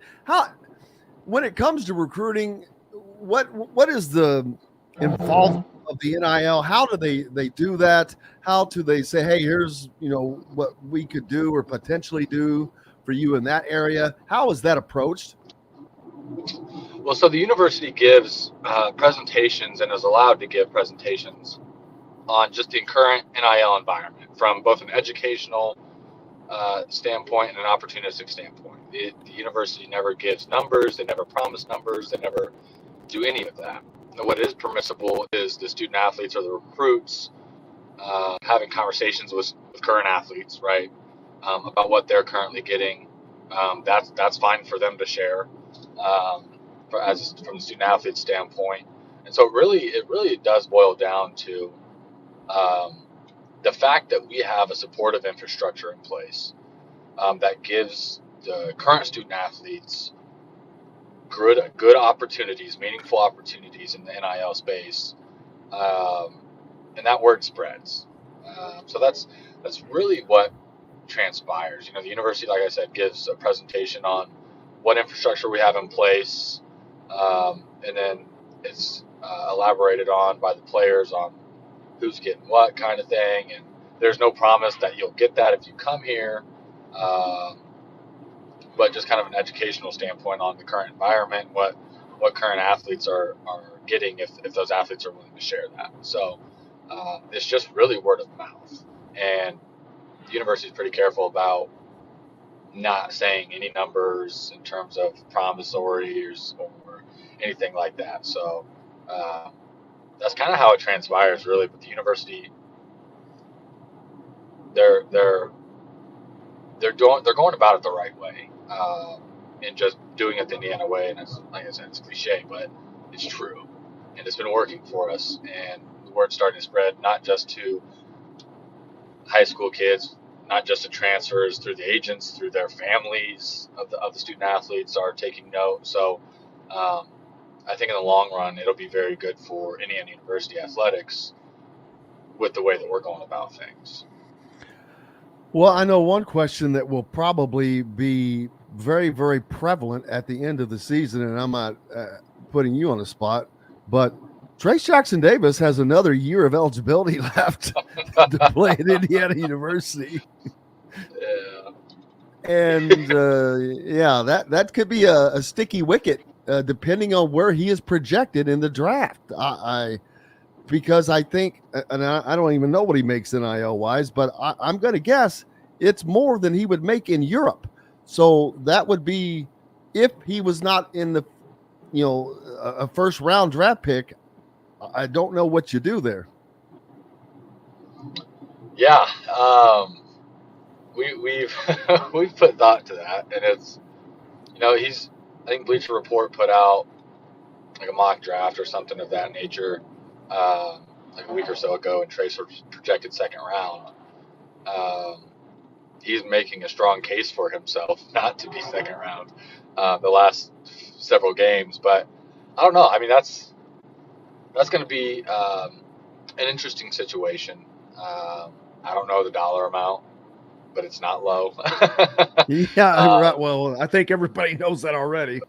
when it comes to recruiting, what is the involvement of the NIL? How do they do that? How do they say, hey, here's, what we could do or potentially do for you in that area? How is that approached? Well, so the university gives presentations and is allowed to give presentations on just the current NIL environment from both an educational standpoint and an opportunistic standpoint. The university never gives numbers. They never promise numbers. They never do any of that. What is permissible is the student athletes or the recruits having conversations with current athletes, right, about what they're currently getting. That's fine for them to share from the student athlete standpoint. And so it really does boil down to the fact that we have a supportive infrastructure in place that gives the current student athletes good opportunities, meaningful opportunities in the NIL space, and that word spreads. So that's really what transpires. The university, like I said, gives a presentation on what infrastructure we have in place, and then it's elaborated on by the players on who's getting what kind of thing, and there's no promise that you'll get that if you come here. but just kind of an educational standpoint on the current environment, what current athletes are getting if those athletes are willing to share that. So it's just really word of mouth, and the university is pretty careful about not saying any numbers in terms of promissories or anything like that. So that's kind of how it transpires, really. But the university, they're going about it the right way, and just doing it the Indiana way. And it's, like I said, it's cliche, but it's true, and it's been working for us. And the word's starting to spread, not just to high school kids, not just to transfers, through the agents, through their families of the student athletes are taking note. So I think in the long run, it'll be very good for Indiana University athletics with the way that we're going about things. Well, I know one question that will probably be very, very prevalent at the end of the season, and I'm not putting you on the spot, but Trace Jackson Davis has another year of eligibility left to play at Indiana University. Yeah. And that could be a sticky wicket depending on where he is projected in the draft. Because I think, and I don't even know what he makes NIL wise, but I'm going to guess it's more than he would make in Europe. So that would be, if he was not in the, a first round draft pick, I don't know what you do there. Yeah, we've we've put thought to that, and it's, I think Bleacher Report put out like a mock draft or something of that nature, like a week or so ago, and Trace was projected second round. He's making a strong case for himself not to be second round the last several games, but I don't know. I mean, that's going to be an interesting situation. I don't know the dollar amount, but it's not low. Right. Well, I think everybody knows that already.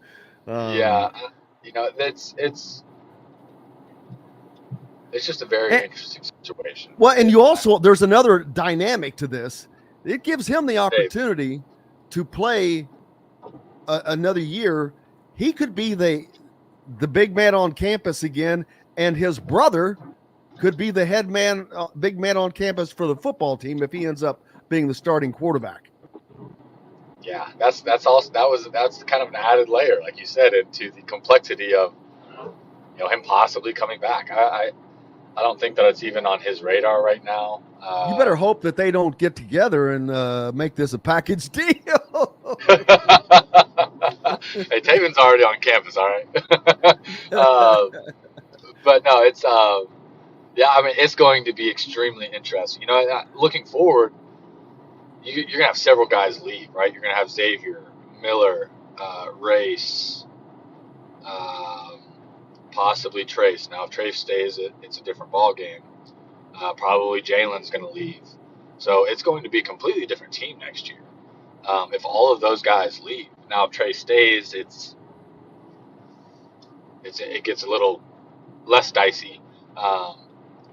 It's just a very interesting situation. Well, and you also, there's another dynamic to this. It gives him the opportunity to play another year. He could be the big man on campus again, and his brother could be the head man, big man on campus for the football team if he ends up being the starting quarterback. Yeah, that's kind of an added layer, like you said, into the complexity of him possibly coming back. I don't think that it's even on his radar right now. You better hope that they don't get together and make this a package deal. Hey, Taven's already on campus, all right. But no, it's it's going to be extremely interesting. Looking forward, you're gonna have several guys leave, right? You're gonna have Xavier, Miller, Race, possibly Trace. Now, if Trace stays, it's a different ball game. Probably Jalen's going to leave, so it's going to be a completely different team next year. If all of those guys leave, now if Trace stays, it gets a little less dicey. But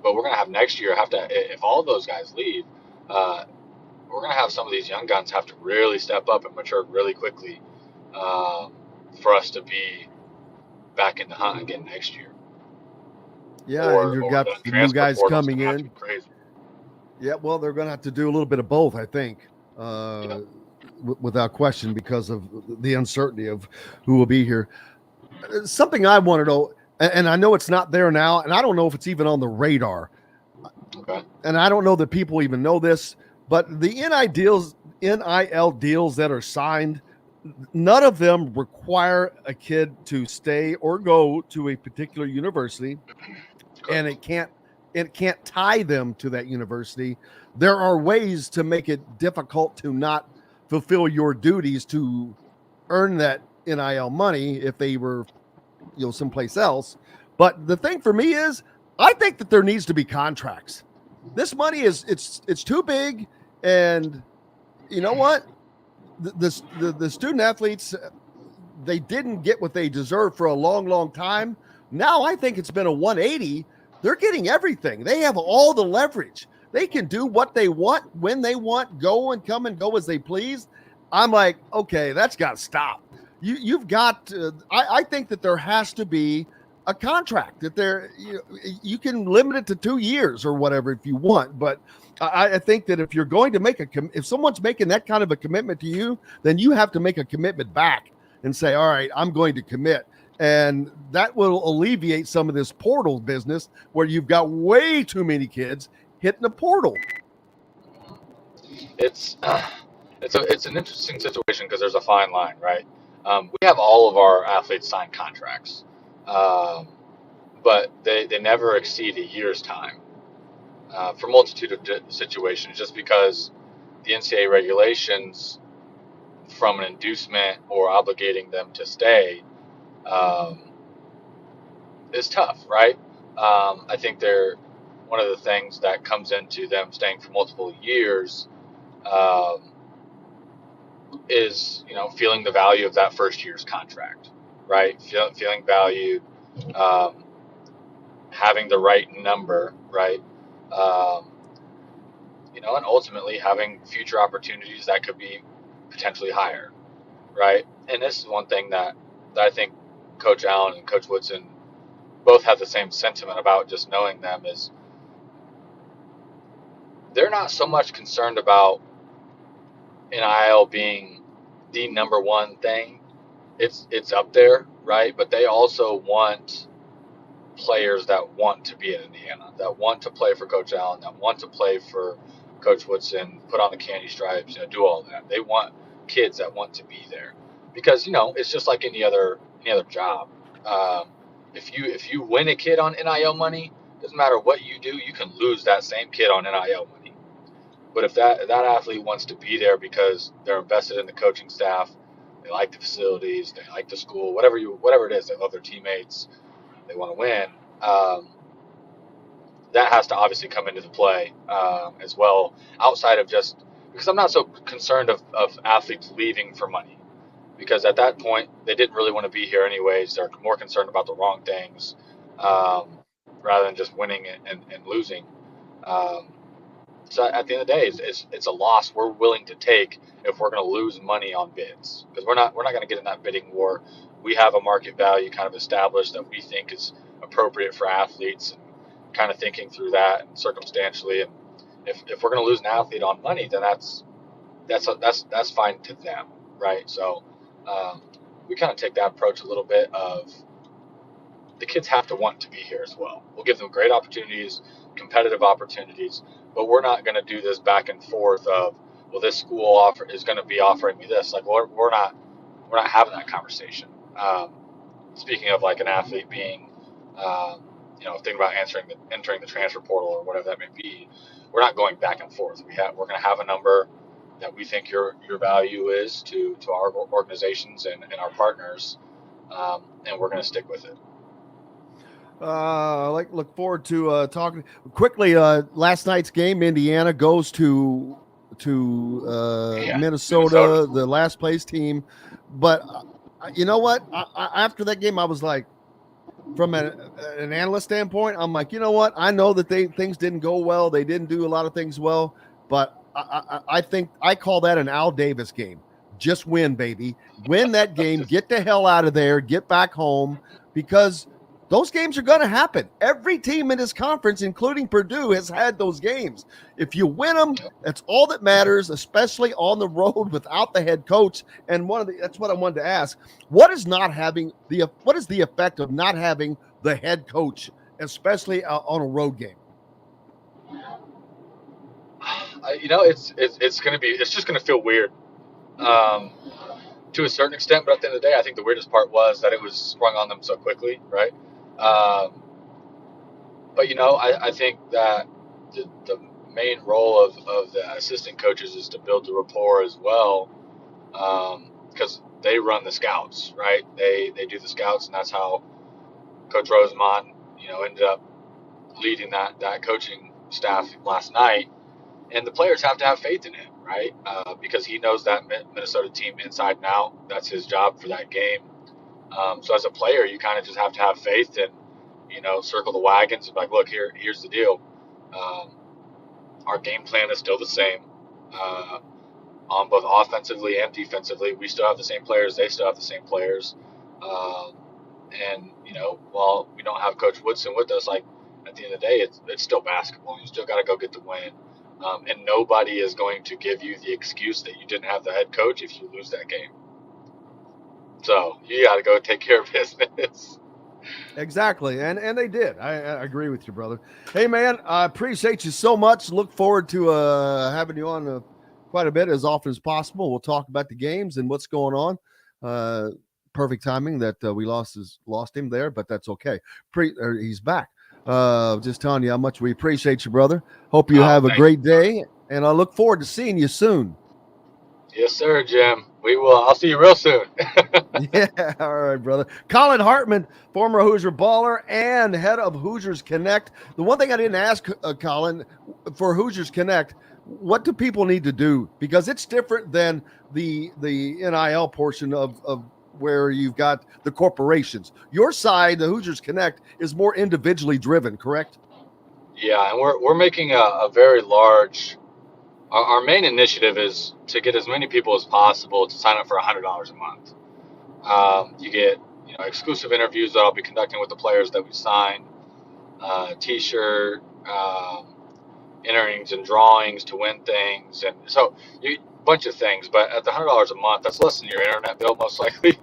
we're going to have next year if all of those guys leave, we're going to have some of these young guns have to really step up and mature really quickly for us to be back in the hunt again next year. Yeah, and you've got the new guys coming in. Yeah, well, they're going to have to do a little bit of both, I think, without question, because of the uncertainty of who will be here. Something I want to know, and I know it's not there now, and I don't know if it's even on the radar. Okay. And I don't know that people even know this, but the NIL deals that are signed, none of them require a kid to stay or go to a particular university, and it can't tie them to that university. There are ways to make it difficult to not fulfill your duties to earn that NIL money if they were, someplace else. But the thing for me is, I think that there needs to be contracts. This money it's too big, and you know what? The student athletes, they didn't get what they deserved for a long, long time. Now I think it's been a 180. They're getting everything. They have all the leverage. They can do what they want, when they want, go and come and go as they please. I'm like, okay, that's got to stop. You've got to, I think that there has to be a contract that you can limit it to 2 years or whatever if you want. But I think that if you're going to make if someone's making that kind of a commitment to you, then you have to make a commitment back and say, all right, I'm going to commit. And that will alleviate some of this portal business where you've got way too many kids hitting the portal. It's an interesting situation because there's a fine line, right? We have all of our athletes sign contracts, but they never exceed a year's time for a multitude of situations, just because the NCAA regulations from an inducement or obligating them to stay is tough, right? I think they're one of the things that comes into them staying for multiple years is, feeling the value of that first year's contract, right? Feeling valued, having the right number, right? And ultimately having future opportunities that could be potentially higher, right? And this is one thing that I think Coach Allen and Coach Woodson both have the same sentiment about, just knowing them, is they're not so much concerned about NIL being the number one thing. It's up there, right? But they also want players that want to be in Indiana, that want to play for Coach Allen, that want to play for Coach Woodson, put on the candy stripes, do all that. They want kids that want to be there, because it's just like any other job. If you win a kid on NIL money, doesn't matter what you do, you can lose that same kid on NIL money. But if that athlete wants to be there because they're invested in the coaching staff, they like the facilities, they like the school, whatever it is, they love their teammates, they want to win, that has to obviously come into the play as well, outside of just, because I'm not so concerned of athletes leaving for money, because at that point they didn't really want to be here anyways. They're more concerned about the wrong things rather than just winning and losing. So at the end of the day, it's a loss we're willing to take if we're going to lose money on bids, because we're not going to get in that bidding war. We have a market value kind of established that we think is appropriate for athletes, and kind of thinking through that and circumstantially. And if we're going to lose an athlete on money, then that's fine to them, right? So we kind of take that approach a little bit of, the kids have to want to be here as well. We'll give them great opportunities, competitive opportunities, but we're not going to do this back and forth of, well, this school is going to be offering me this. Like, we're not having that conversation. Speaking of like an athlete being, thinking about entering the transfer portal or whatever that may be, we're not going back and forth. We're going to have a number that we think your value is to our organizations and our partners, and we're going to stick with it. Look forward to talking quickly. Last night's game, Indiana goes to Minnesota, the last place team. But you know what? After that game, I was like, from an analyst standpoint, I'm like, you know what? I know that things didn't go well. They didn't do a lot of things well, but I think I call that an Al Davis game. Just win, baby. Win that game. Get the hell out of there. Get back home, because those games are going to happen. Every team in this conference, including Purdue, has had those games. If you win them, that's all that matters, especially on the road without the head coach. And that's what I wanted to ask. What is the effect of not having the head coach, especially on a road game? It's just going to feel weird to a certain extent. But at the end of the day, I think the weirdest part was that it was sprung on them so quickly, right? But I think that the main role of the assistant coaches is to build the rapport as well, because they run the scouts, right? They do the scouts, and that's how Coach Rosemont, ended up leading that coaching staff last night. And the players have to have faith in him, right? Because he knows that Minnesota team inside and out. That's his job for that game. So as a player, you kind of just have to have faith and, circle the wagons and be like, look, here's the deal. Our game plan is still the same. on both offensively and defensively. We still have the same players. They still have the same players. And, while we don't have Coach Woodson with us, like at the end of the day, it's still basketball. You still got to go get the win. And nobody is going to give you the excuse that you didn't have the head coach if you lose that game. So you got to go take care of business. Exactly. And they did. I agree with you, brother. Hey, man, I appreciate you so much. Look forward to having you on quite a bit as often as possible. We'll talk about the games and what's going on. Perfect timing that we lost him there, but that's okay. He's back. Just telling you how much we appreciate you, brother. Hope you have a great day, and I look forward to seeing you soon. Yes, sir, Jim. We will. I'll see you real soon. Yeah, all right, brother. Colin Hartman, former Hoosier baller and head of Hoosiers Connect. The one thing I didn't ask, Colin, for Hoosiers Connect, what do people need to do? Because it's different than the NIL portion of where you've got the corporations. Your side, the Hoosiers Connect, is more individually driven, correct? Yeah, and we're making a very large. Our main initiative is to get as many people as possible to sign up for $100 a month. You get exclusive interviews that I'll be conducting with the players that we sign, T-shirt, innings and drawings to win things, and so a bunch of things. But at the $100 a month, that's less than your internet bill most likely.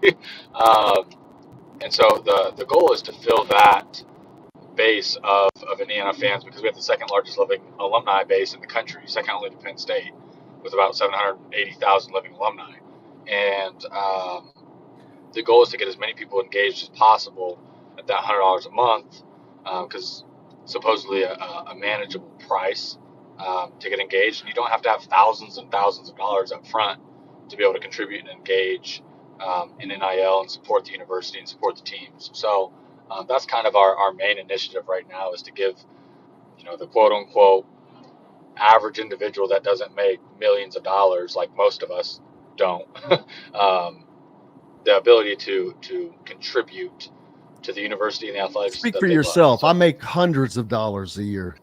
And so the goal is to fill that base of Indiana fans, because we have the second largest living alumni base in the country, second only to Penn State, with about 780,000 living alumni. And the goal is to get as many people engaged as possible at that $100 a month, because supposedly a manageable price to get engaged. And you don't have to have thousands and thousands of dollars up front to be able to contribute and engage in NIL and support the university and support the teams. So that's kind of our main initiative right now, is to give, the quote unquote average individual that doesn't make millions of dollars, like most of us don't, the ability to contribute to the university and the athletics. Speak for yourself. I make hundreds of dollars a year.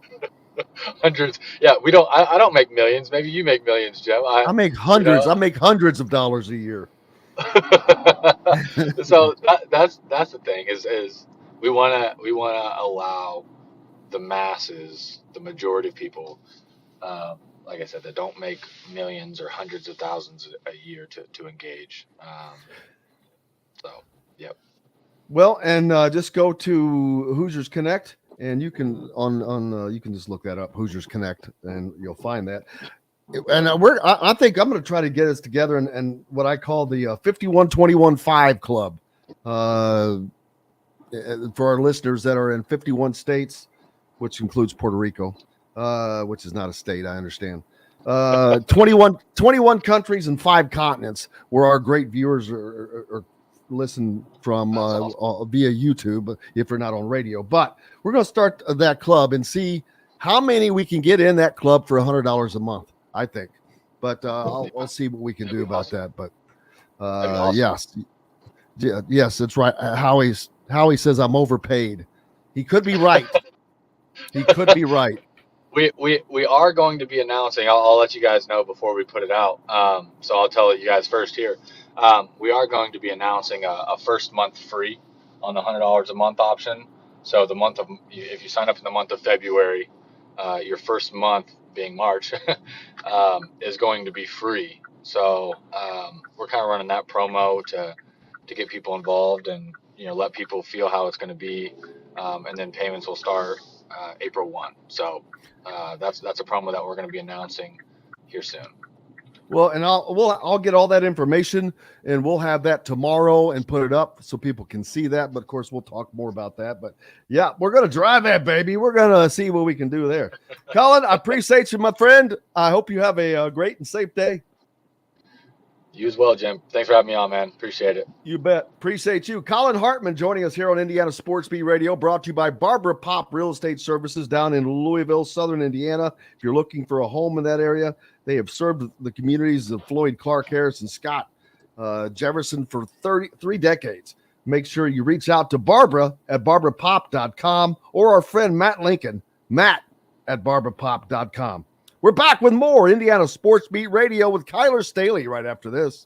Hundreds. Yeah, we don't. I don't make millions. Maybe you make millions, Jim. I make hundreds. I make hundreds of dollars a year. So that's the thing is we want to allow the masses, the majority of people, like I said, that don't make millions or hundreds of thousands a year to engage. So, yep. Well, and just go to Hoosiers Connect, and you can you can just look that up, Hoosiers Connect, and you'll find that. And I think I'm going to try to get us together and what I call the 51-21-5 club for our listeners that are in 51 states, which includes Puerto Rico, which is not a state, I understand. 21 countries and 5 continents where our great viewers are listen from via YouTube if they're not on radio. But we're going to start that club and see how many we can get in that club for $100 a month, I think. But I'll see what we can do about that. But yes, that's right. Howie says I'm overpaid. He could be right. He could be right. We are going to be announcing. I'll let you guys know before we put it out. So I'll tell you guys first here. We are going to be announcing a first month free on the $100 a month option. So if you sign up in the month of February, your first month being March is going to be free. So we're kind of running that promo to get people involved and let people feel how it's going to be, and then payments will start April 1. So that's a promo that we're going to be announcing here soon. Well, and I'll get all that information, and we'll have that tomorrow and put it up so people can see that. But of course, we'll talk more about that. But yeah, we're gonna drive that baby. We're gonna see what we can do there. Colin, I appreciate you, my friend. I hope you have a great and safe day. You as well, Jim. Thanks for having me on, man. Appreciate it. You bet. Appreciate you. Colin Hartman joining us here on Indiana Sports Beat Radio, brought to you by Barbara Pop Real Estate Services down in Louisville, Southern Indiana. If you're looking for a home in that area, they have served the communities of Floyd, Clark, Harrison, Scott, Jefferson for 3 decades. Make sure you reach out to Barbara at barbarapop.com or our friend Matt Lincoln, Matt at barbarapop.com. We're back with more Indiana Sports Beat Radio with Kyler Staley right after this.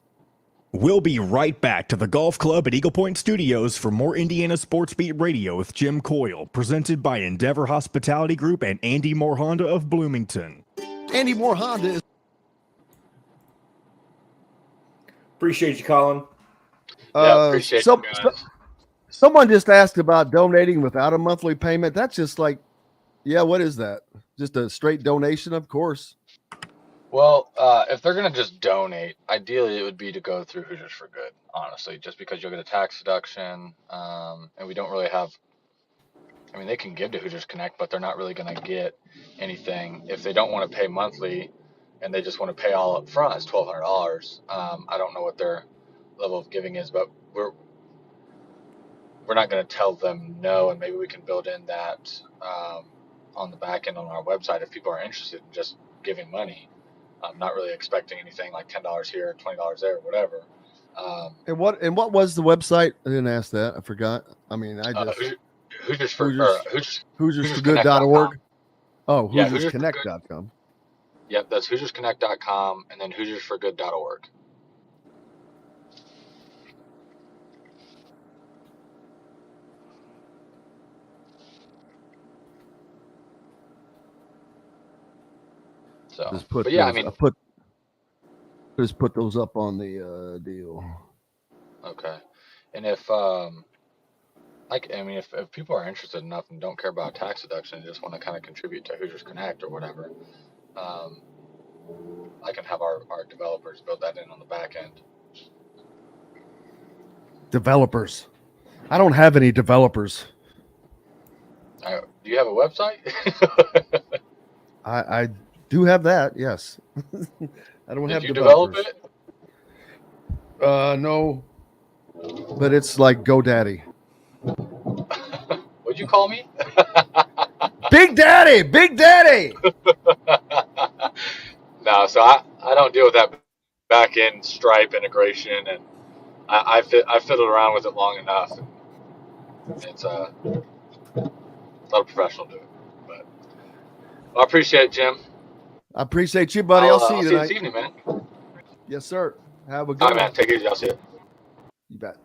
We'll be right back to the golf club at Eagle Point Studios for more Indiana Sports Beat Radio with Jim Coyle, presented by Endeavor Hospitality Group and Andy Moore Honda of Bloomington. Andy Moore Honda is. Appreciate you, Colin. Appreciate you guys. Someone just asked about donating without a monthly payment. That's just like, yeah, what is that? Just a straight donation, of course. Well, if they're going to just donate, ideally it would be to go through Hoosiers for Good, honestly, just because you'll get a tax deduction. And we don't really have, I mean, they can give to Hoosiers Connect, but they're not really going to get anything. If they don't want to pay monthly and they just want to pay all up front, it's $1,200. I don't know what their level of giving is, but we're not going to tell them no, and maybe we can build in that on the back end on our website if people are interested in just giving money. I'm not really expecting anything like $10 here, $20 there, whatever. And what was the website? I didn't ask that. I forgot. I mean, I just HoogersForGood.org. Oh, yeah, HoogersConnect.com. Yep, that's HoogersConnect.com and then HoogersForGood.org. So, Just put but yeah, those, I mean, just put those up on the deal. Okay, and if if people are interested enough and don't care about tax deduction and just want to kind of contribute to Hoosiers Connect or whatever, I can have our developers build that in on the back end. Developers. I don't have any developers. Do you have a website? I do have that, yes. I don't have Did you developers. develop it? No. But it's like GoDaddy. What'd you call me? Big Daddy! Big Daddy! No, so I don't deal with that back end Stripe integration, and I fiddled around with it long enough. And it's a lot of professional do it. But I appreciate it, Jim. I appreciate you, buddy. I'll see you tonight. This evening, man. Yes, sir. Have a good All right, man. Take it easy. I'll see you. You bet.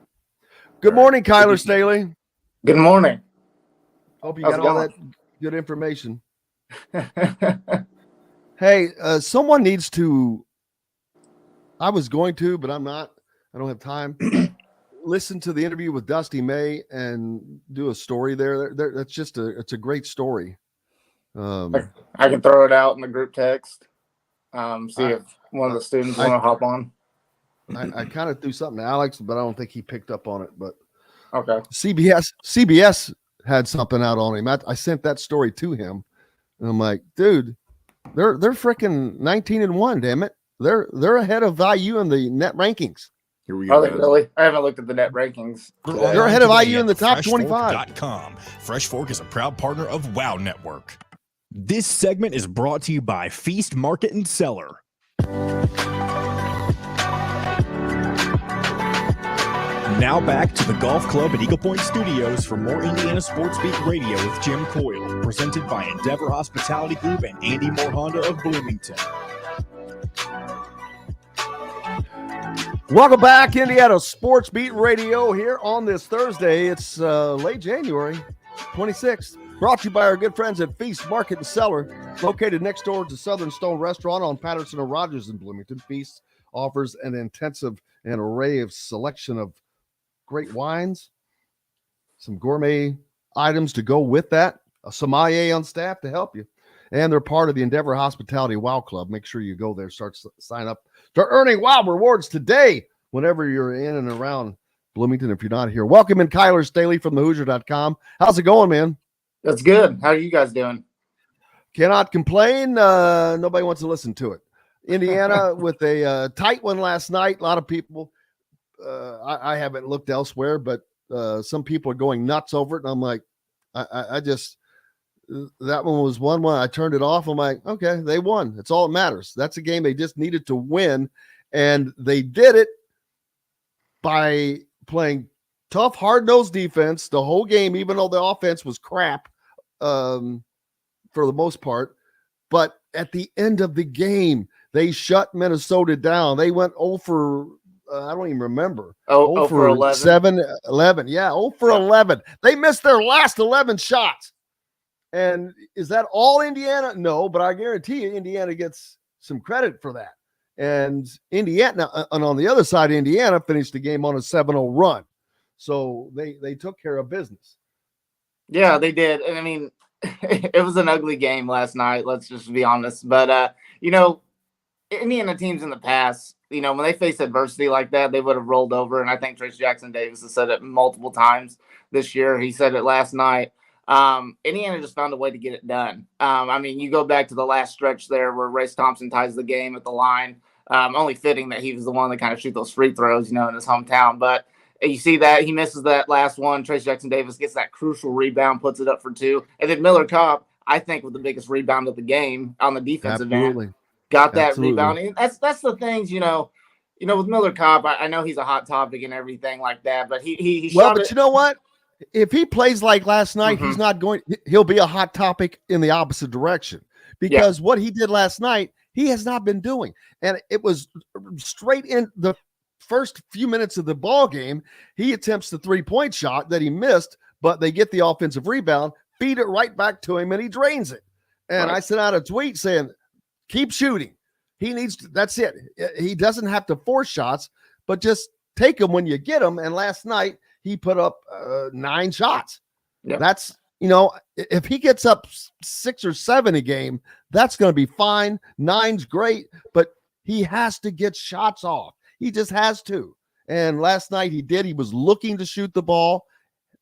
Good morning, Kyler Staley. Good morning. Hope you How's got it all going? that good information. Hey, someone needs to, I was going to, but I'm not. I don't have time. Listen to the interview with Dusty May and do a story there. That's just it's a great story. I can throw it out in the group text. See if one of the students want to hop on. I kind of threw something to Alex, but I don't think he picked up on it. But Okay. CBS had something out on him. I sent that story to him, and I'm like, dude, they're freaking 19-1. Damn it, they're ahead of IU in the net rankings. Here we Are go. they really? I haven't looked at the net rankings. They're ahead of IU in the top 25. FreshFork.com. Fresh Fork is a proud partner of WOW Network. This segment is brought to you by Feast Market and Cellar. Now back to the golf club at Eagle Point Studios for more Indiana Sports Beat Radio with Jim Coyle, presented by Endeavor Hospitality Group and Andy Moore Honda of Bloomington. Welcome back, Indiana Sports Beat Radio here on this Thursday. It's late January 26th. Brought to you by our good friends at Feast Market and Cellar, located next door to Southern Stone Restaurant on Patterson and Rogers in Bloomington. Feast offers an intensive and array of selection of great wines, some gourmet items to go with that, a sommelier on staff to help you, and they're part of the Endeavor Hospitality WOW Club. Make sure you go there, sign up, start earning WOW rewards today whenever you're in and around Bloomington if you're not here. Welcome in Kyler Staley from thehoosier.com. How's it going, man? That's good. How are you guys doing? Cannot complain. Nobody wants to listen to it. Indiana with a tight one last night. A lot of people, I haven't looked elsewhere, but some people are going nuts over it. And I'm like, I just, that one was 1-1. I turned it off. I'm like, okay, they won. That's all that matters. That's a game they just needed to win. And they did it by playing tough, hard-nosed defense the whole game, even though the offense was crap for the most part. But at the end of the game, they shut Minnesota down. They went 0 for I don't even remember. 0 for 11. 7-11. Yeah, 0 for 11. They missed their last 11 shots. And is that all Indiana? No, but I guarantee you Indiana gets some credit for that. And Indiana, and on the other side, Indiana finished the game on a 7-0 run. So they took care of business. Yeah, they did. And I mean, it was an ugly game last night. Let's just be honest. But, Indiana teams in the past, when they face adversity like that, they would have rolled over. And I think Trace Jackson Davis has said it multiple times this year. He said it last night. Indiana just found a way to get it done. You go back to the last stretch there where Race Thompson ties the game at the line. Only fitting that he was the one that kind of shoot those free throws, in his hometown. But you see that he misses that last one. Trace Jackson Davis gets that crucial rebound, puts it up for 2. And then Miller Kopp, I think, with the biggest rebound of the game on the defensive end, got that rebound. And that's the things, with Miller Kopp, I know he's a hot topic and everything like that, but he shot it. You know what? If he plays like last night, he's not going. He'll be a hot topic in the opposite direction because what he did last night, he has not been doing. And it was straight in the first few minutes of the ball game. He attempts the 3-point shot that he missed, but they get the offensive rebound, feed it right back to him, and he drains it. And I sent out a tweet saying, keep shooting. He needs to, that's it. He doesn't have to force shots, but just take them when you get them. And last night he put up 9 shots. Yep. That's, if he gets up 6 or 7 a game, that's going to be fine. 9's great, but he has to get shots off. He just has to. And last night he did. He was looking to shoot the ball,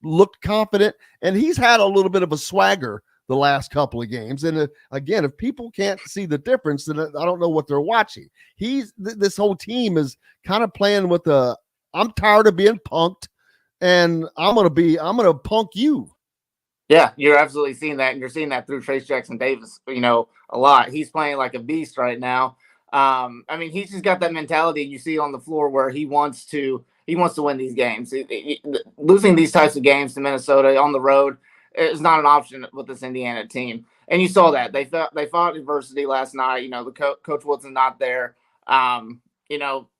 looked confident, and he's had a little bit of a swagger the last couple of games. And again, if people can't see the difference, then I don't know what they're watching. This whole team is kind of playing with I'm tired of being punked, and I'm gonna punk you. Yeah, you're absolutely seeing that, and you're seeing that through Trace Jackson Davis, a lot. He's playing like a beast right now. He's just got that mentality you see on the floor where he wants to win these games. Losing these types of games to Minnesota on the road is not an option with this Indiana team. And you saw that they fought adversity last night. The Coach Woodson not there.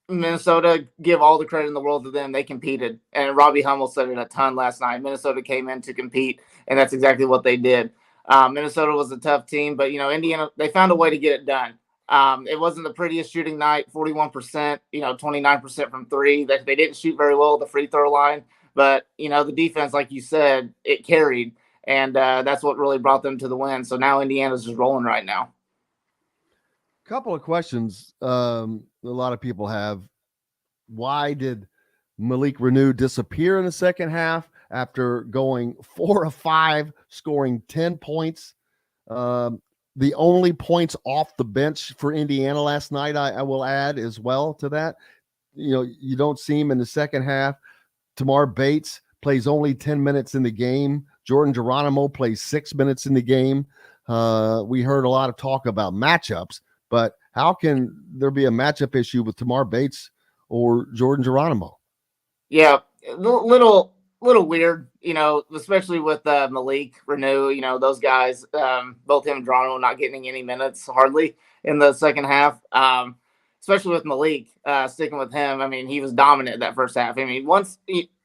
Minnesota, give all the credit in the world to them. They competed, and Robbie Hummel said it a ton last night. Minnesota came in to compete, and that's exactly what they did. Minnesota was a tough team, but Indiana, they found a way to get it done. It wasn't the prettiest shooting night, 41%, 29% from 3. They didn't shoot very well at the free throw line, but the defense, like you said, it carried, and that's what really brought them to the win. So now Indiana's just rolling right now. Couple of questions a lot of people have. Why did Malik Renew disappear in the second half after going 4 of 5, scoring 10 points? The only points off the bench for Indiana last night, I will add as well to that. You don't see him in the second half. Tamar Bates plays only 10 minutes in the game. Jordan Geronimo plays 6 minutes in the game. We heard a lot of talk about matchups, but how can there be a matchup issue with Tamar Bates or Jordan Geronimo? Yeah, a little weird, especially with Malik Renew, those guys, both him and Geronimo not getting any minutes hardly in the second half. Especially with Malik, sticking with him. He was dominant that first half. Once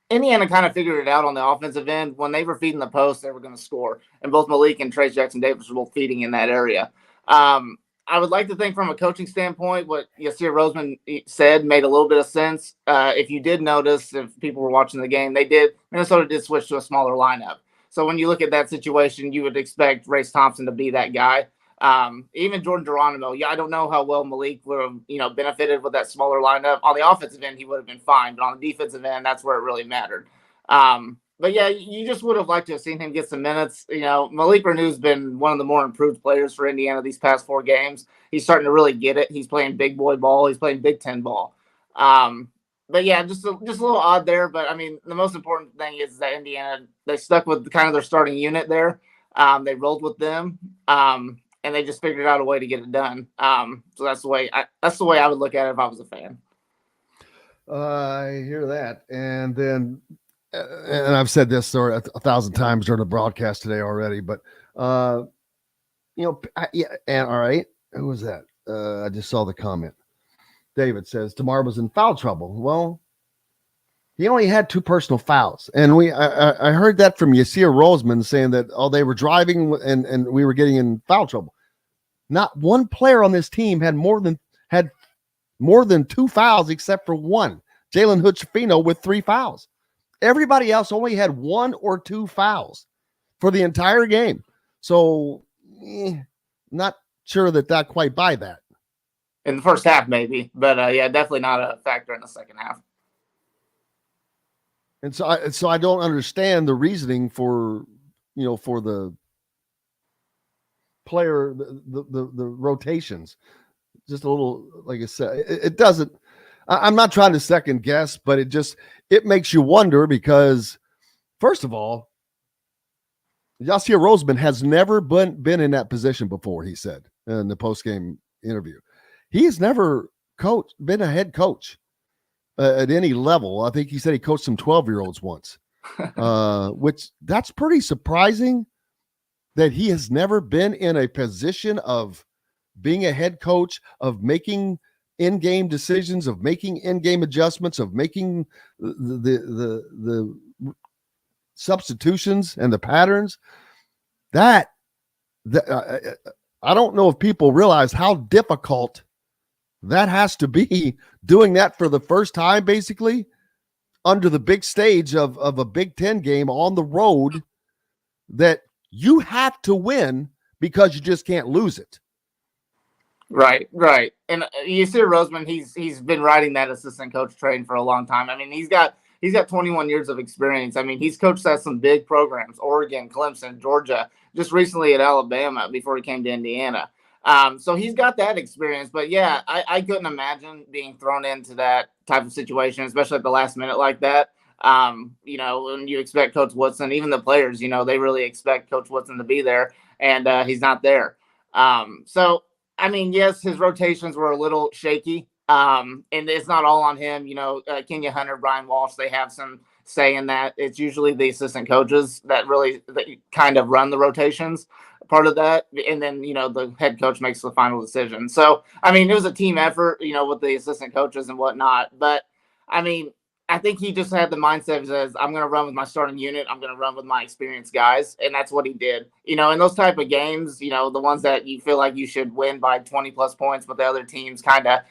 Indiana kind of figured it out on the offensive end, when they were feeding the post, they were going to score. And both Malik and Trace Jackson Davis were both feeding in that area. I would like to think from a coaching standpoint, what Yasir Roseman said made a little bit of sense. If you did notice, if people were watching the game, Minnesota did switch to a smaller lineup. So when you look at that situation, you would expect Race Thompson to be that guy. Even Jordan Geronimo, I don't know how well Malik would have, benefited with that smaller lineup. On the offensive end, he would have been fine, but on the defensive end, that's where it really mattered. But yeah, you just would have liked to have seen him get some minutes. Malik Renew's been one of the more improved players for Indiana these past 4 games. He's starting to really get it. He's playing big boy ball. He's playing Big Ten ball. But yeah, just a little odd there. But the most important thing is that Indiana, they stuck with kind of their starting unit there. They rolled with them, and they just figured out a way to get it done. So that's the way I would look at it if I was a fan. I hear that, and then. And I've said this 1,000 times during the broadcast today already, but and all right. Who was that? I just saw the comment. David says DeMar was in foul trouble. Well, he only had 2 personal fouls, and I heard that from Yasir Roseman saying that they were driving and we were getting in foul trouble. Not one player on this team had more than 2 fouls except for one, Jalen Hood-Schifino, with 3 fouls. Everybody else only had 1 or 2 fouls for the entire game. So, not sure that quite buy that. In the first half, maybe, but yeah, definitely not a factor in the second half. And so I don't understand the reasoning for the player, the rotations. Just a little, like I said, it doesn't. I'm not trying to second guess, but it makes you wonder because, first of all, Yasir Roseman has never been in that position before. He said in the post-game interview, he's never been a head coach at any level. I think he said he coached some 12-year-olds once, which that's pretty surprising that he has never been in a position of being a head coach, of making in-game decisions, of making in-game adjustments, of making the substitutions and the patterns. I don't know if people realize how difficult that has to be, doing that for the first time, basically, under the big stage of a Big Ten game on the road that you have to win because you just can't lose it. Right. And you see Roseman, he's been riding that assistant coach train for a long time. I mean, he's got 21 years of experience. I mean, he's coached at some big programs, Oregon, Clemson, Georgia, just recently at Alabama before he came to Indiana. So he's got that experience. But, yeah, I couldn't imagine being thrown into that type of situation, especially at the last minute like that. When you expect Coach Woodson, even the players, they really expect Coach Woodson to be there, and he's not there. So, I mean, yes, his rotations were a little shaky. And it's not all on him. Kenya Hunter, Brian Walsh, they have some say in that. It's usually the assistant coaches that kind of run the rotations, part of that. And then, the head coach makes the final decision. So, I mean, it was a team effort, with the assistant coaches and whatnot. But, I mean, I think he just had the mindset that says, I'm going to run with my starting unit. I'm going to run with my experienced guys. And that's what he did. In those type of games, the ones that you feel like you should win by 20 plus points, but the other teams kind of,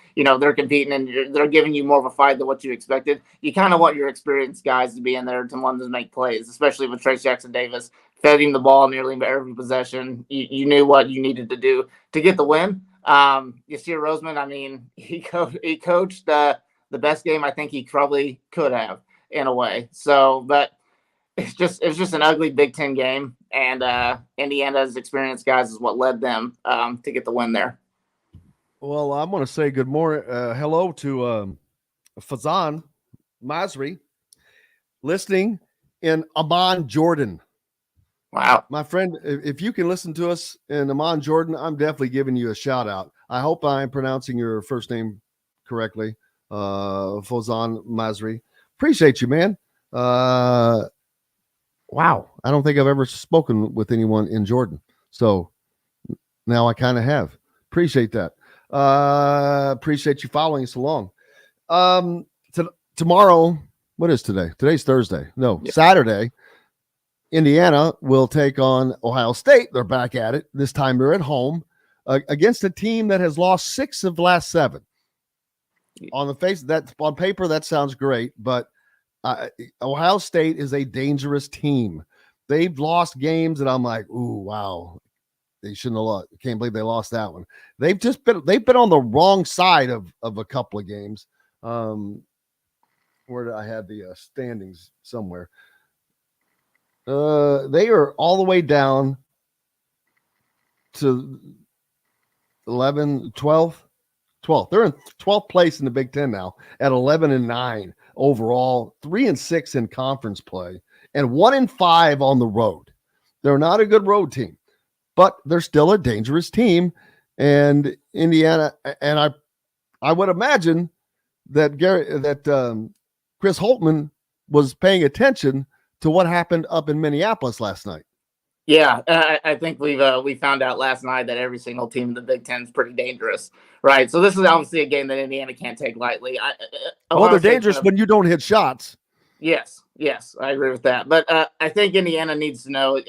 they're competing and they're giving you more of a fight than what you expected. You kind of want your experienced guys to be in there to want to make plays, especially with Trace Jackson Davis, fed him the ball nearly every possession. You knew what you needed to do to get the win. Yasir Roseman, I mean, he coached the best game I think he probably could have in a way. So, but it's just an ugly Big Ten game, and Indiana's experienced guys is what led them to get the win there. Well, I'm going to say good morning, hello to Fazan Masri, listening in Amman, Jordan. Wow, my friend, if you can listen to us in Amman, Jordan, I'm definitely giving you a shout out. I hope I'm pronouncing your first name correctly. Fozan Masri, appreciate you, man. Wow, I don't think I've ever spoken with anyone in Jordan, so now I kind of have. Appreciate that. Appreciate you following us along. Tomorrow, what is today? Today's Thursday. No, yeah. Saturday, Indiana will take on Ohio State. They're back at it. This time they're at home against a team that has lost 6 of the last 7. On paper, that sounds great, but Ohio State is a dangerous team. They've lost games that I'm like, ooh, wow, they shouldn't have lost. I can't believe they lost that one. They've been on the wrong side of a couple of games. Where did I have the standings somewhere? They are all the way down to 11, 12. 12th. They're in 12th place in the Big Ten now at 11-9 overall, 3-6 in conference play, and 1-5 on the road. They're not a good road team, but they're still a dangerous team. And Indiana, and I would imagine that Chris Holtman was paying attention to what happened up in Minneapolis last night. Yeah, I think we found out last night that every single team in the Big Ten is pretty dangerous, right? So this is obviously a game that Indiana can't take lightly. They're dangerous when you don't hit shots. Yes, I agree with that. But I think Indiana needs to know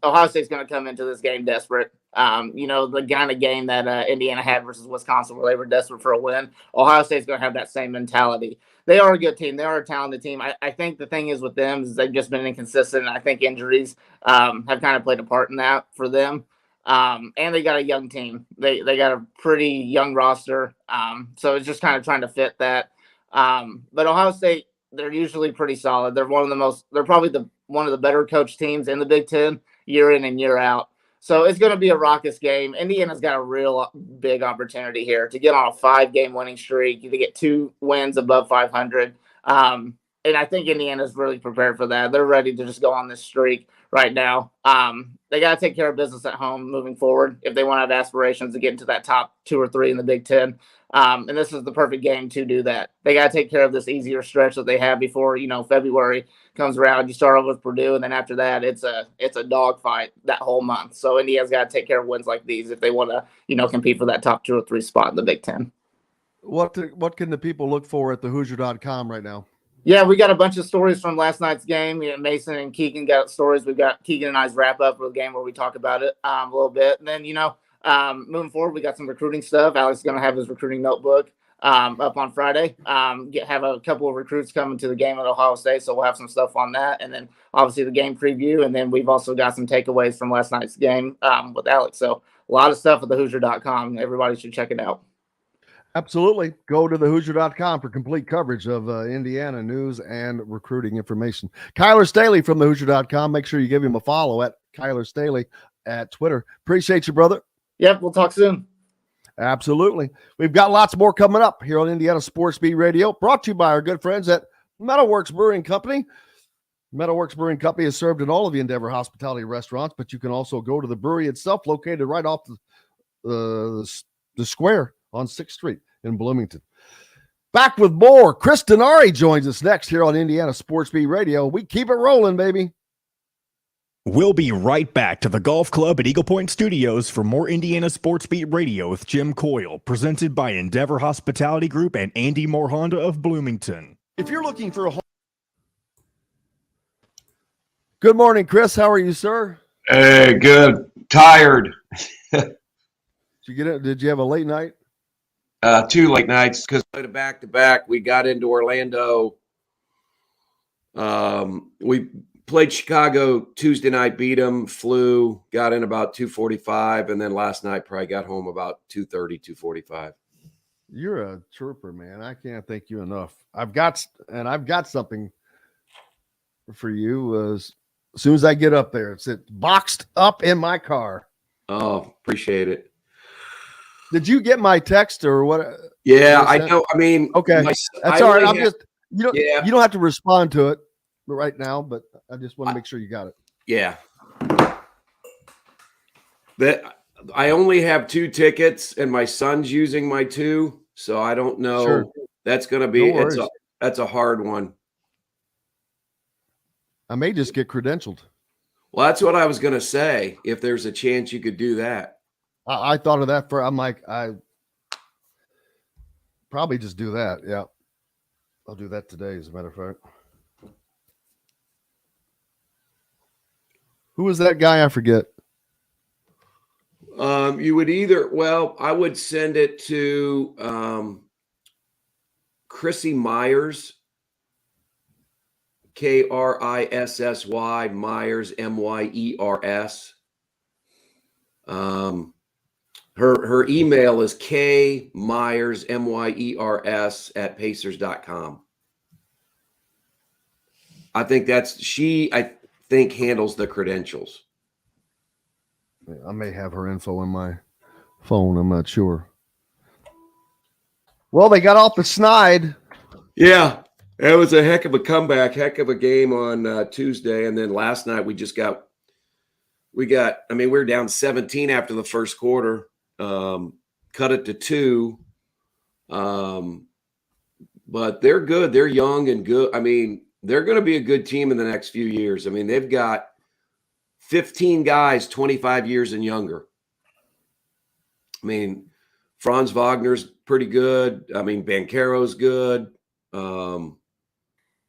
Ohio State's going to come into this game desperate. The kind of game that Indiana had versus Wisconsin, where they were desperate for a win. Ohio State's going to have that same mentality. They are a good team. They are a talented team. I think the thing is with them is they've just been inconsistent. I think injuries have kind of played a part in that for them. And they got a young team. They got a pretty young roster. So it's just kind of trying to fit that. But Ohio State, they're usually pretty solid. They're probably one of the better coach teams in the Big Ten year in and year out. So it's going to be a raucous game. Indiana's got a real big opportunity here to get on a 5-game winning streak, to get 2 wins above 500. And I think Indiana's really prepared for that. They're ready to just go on this streak right now. They got to take care of business at home moving forward if they want to have aspirations to get into that top 2 or 3 in the Big Ten. And this is the perfect game to do that. They got to take care of this easier stretch that they have before, February comes around. You start off with Purdue, and then after that, it's a dogfight that whole month. So Indiana's got to take care of wins like these if they want to, compete for that top 2 or 3 spot in the Big Ten. What can the people look for at thehoosier.com right now? Yeah, we got a bunch of stories from last night's game. Mason and Keegan got stories. We've got Keegan and I's wrap up for the game where we talk about it a little bit. And then, moving forward, we got some recruiting stuff. Alex is going to have his recruiting notebook up on Friday. Have a couple of recruits coming to the game at Ohio State, so we'll have some stuff on that. And then, obviously, the game preview. And then we've also got some takeaways from last night's game with Alex. So a lot of stuff at thehoosier.com. Everybody should check it out. Absolutely. Go to thehoosier.com for complete coverage of Indiana news and recruiting information. Kyler Staley from thehoosier.com. Make sure you give him a follow at Kyler Staley at Twitter. Appreciate you, brother. Yep, we'll talk soon. Absolutely. We've got lots more coming up here on Indiana Sports Beat Radio, brought to you by our good friends at Metalworks Brewing Company. Metalworks Brewing Company is served in all of the Endeavor hospitality restaurants, but you can also go to the brewery itself, located right off the square on 6th Street in Bloomington. Back with more. Chris Denari joins us next here on Indiana Sports Beat Radio. We keep it rolling, baby. We'll be right back to the golf club at Eagle Point Studios for more Indiana Sports Beat Radio with Jim Coyle, presented by Endeavor Hospitality Group and Andy Moore Honda of Bloomington. If you're looking for a home... Good morning, Chris. How are you, sir? Hey, good. Tired. Did you get it? Did you have a late night? 2 late nights because we played a back-to-back. We got into Orlando. We played Chicago Tuesday night, beat them, flew, got in about 2:45, and then last night probably got home about 2:30, 2:45. You're a trooper, man. I can't thank you enough. I've got something for you. As soon as I get up there, it's boxed up in my car. Oh, appreciate it. Did you get my text or what? Yeah, I know. I mean, okay, that's all right. I'm just you don't have to respond to it right now, but I just want to make sure you got it. Yeah. That I only have 2 tickets, and my son's using my 2, so I don't know. Sure. That's going to be that's a hard one. I may just get credentialed. Well, that's what I was going to say. If there's a chance you could do that. I thought of that I'm like, I probably just do that. Yeah. I'll do that today, as a matter of fact. Who was that guy? I forget. You would I would send it to Chrissy Myers, Krissy Myers, Myers. Her email is kmyers, Myers @pacers.com. I think I think handles the credentials. I may have her info in my phone. I'm not sure. Well, they got off the snide. Yeah, it was a heck of a comeback, heck of a game on Tuesday. And then last night we were down 17 after the first quarter, cut it to 2. But they're good. They're young and good. I mean, they're going to be a good team in the next few years. I mean, they've got 15 guys 25 years and younger. I mean, Franz Wagner's pretty good. I mean, Banchero's good. And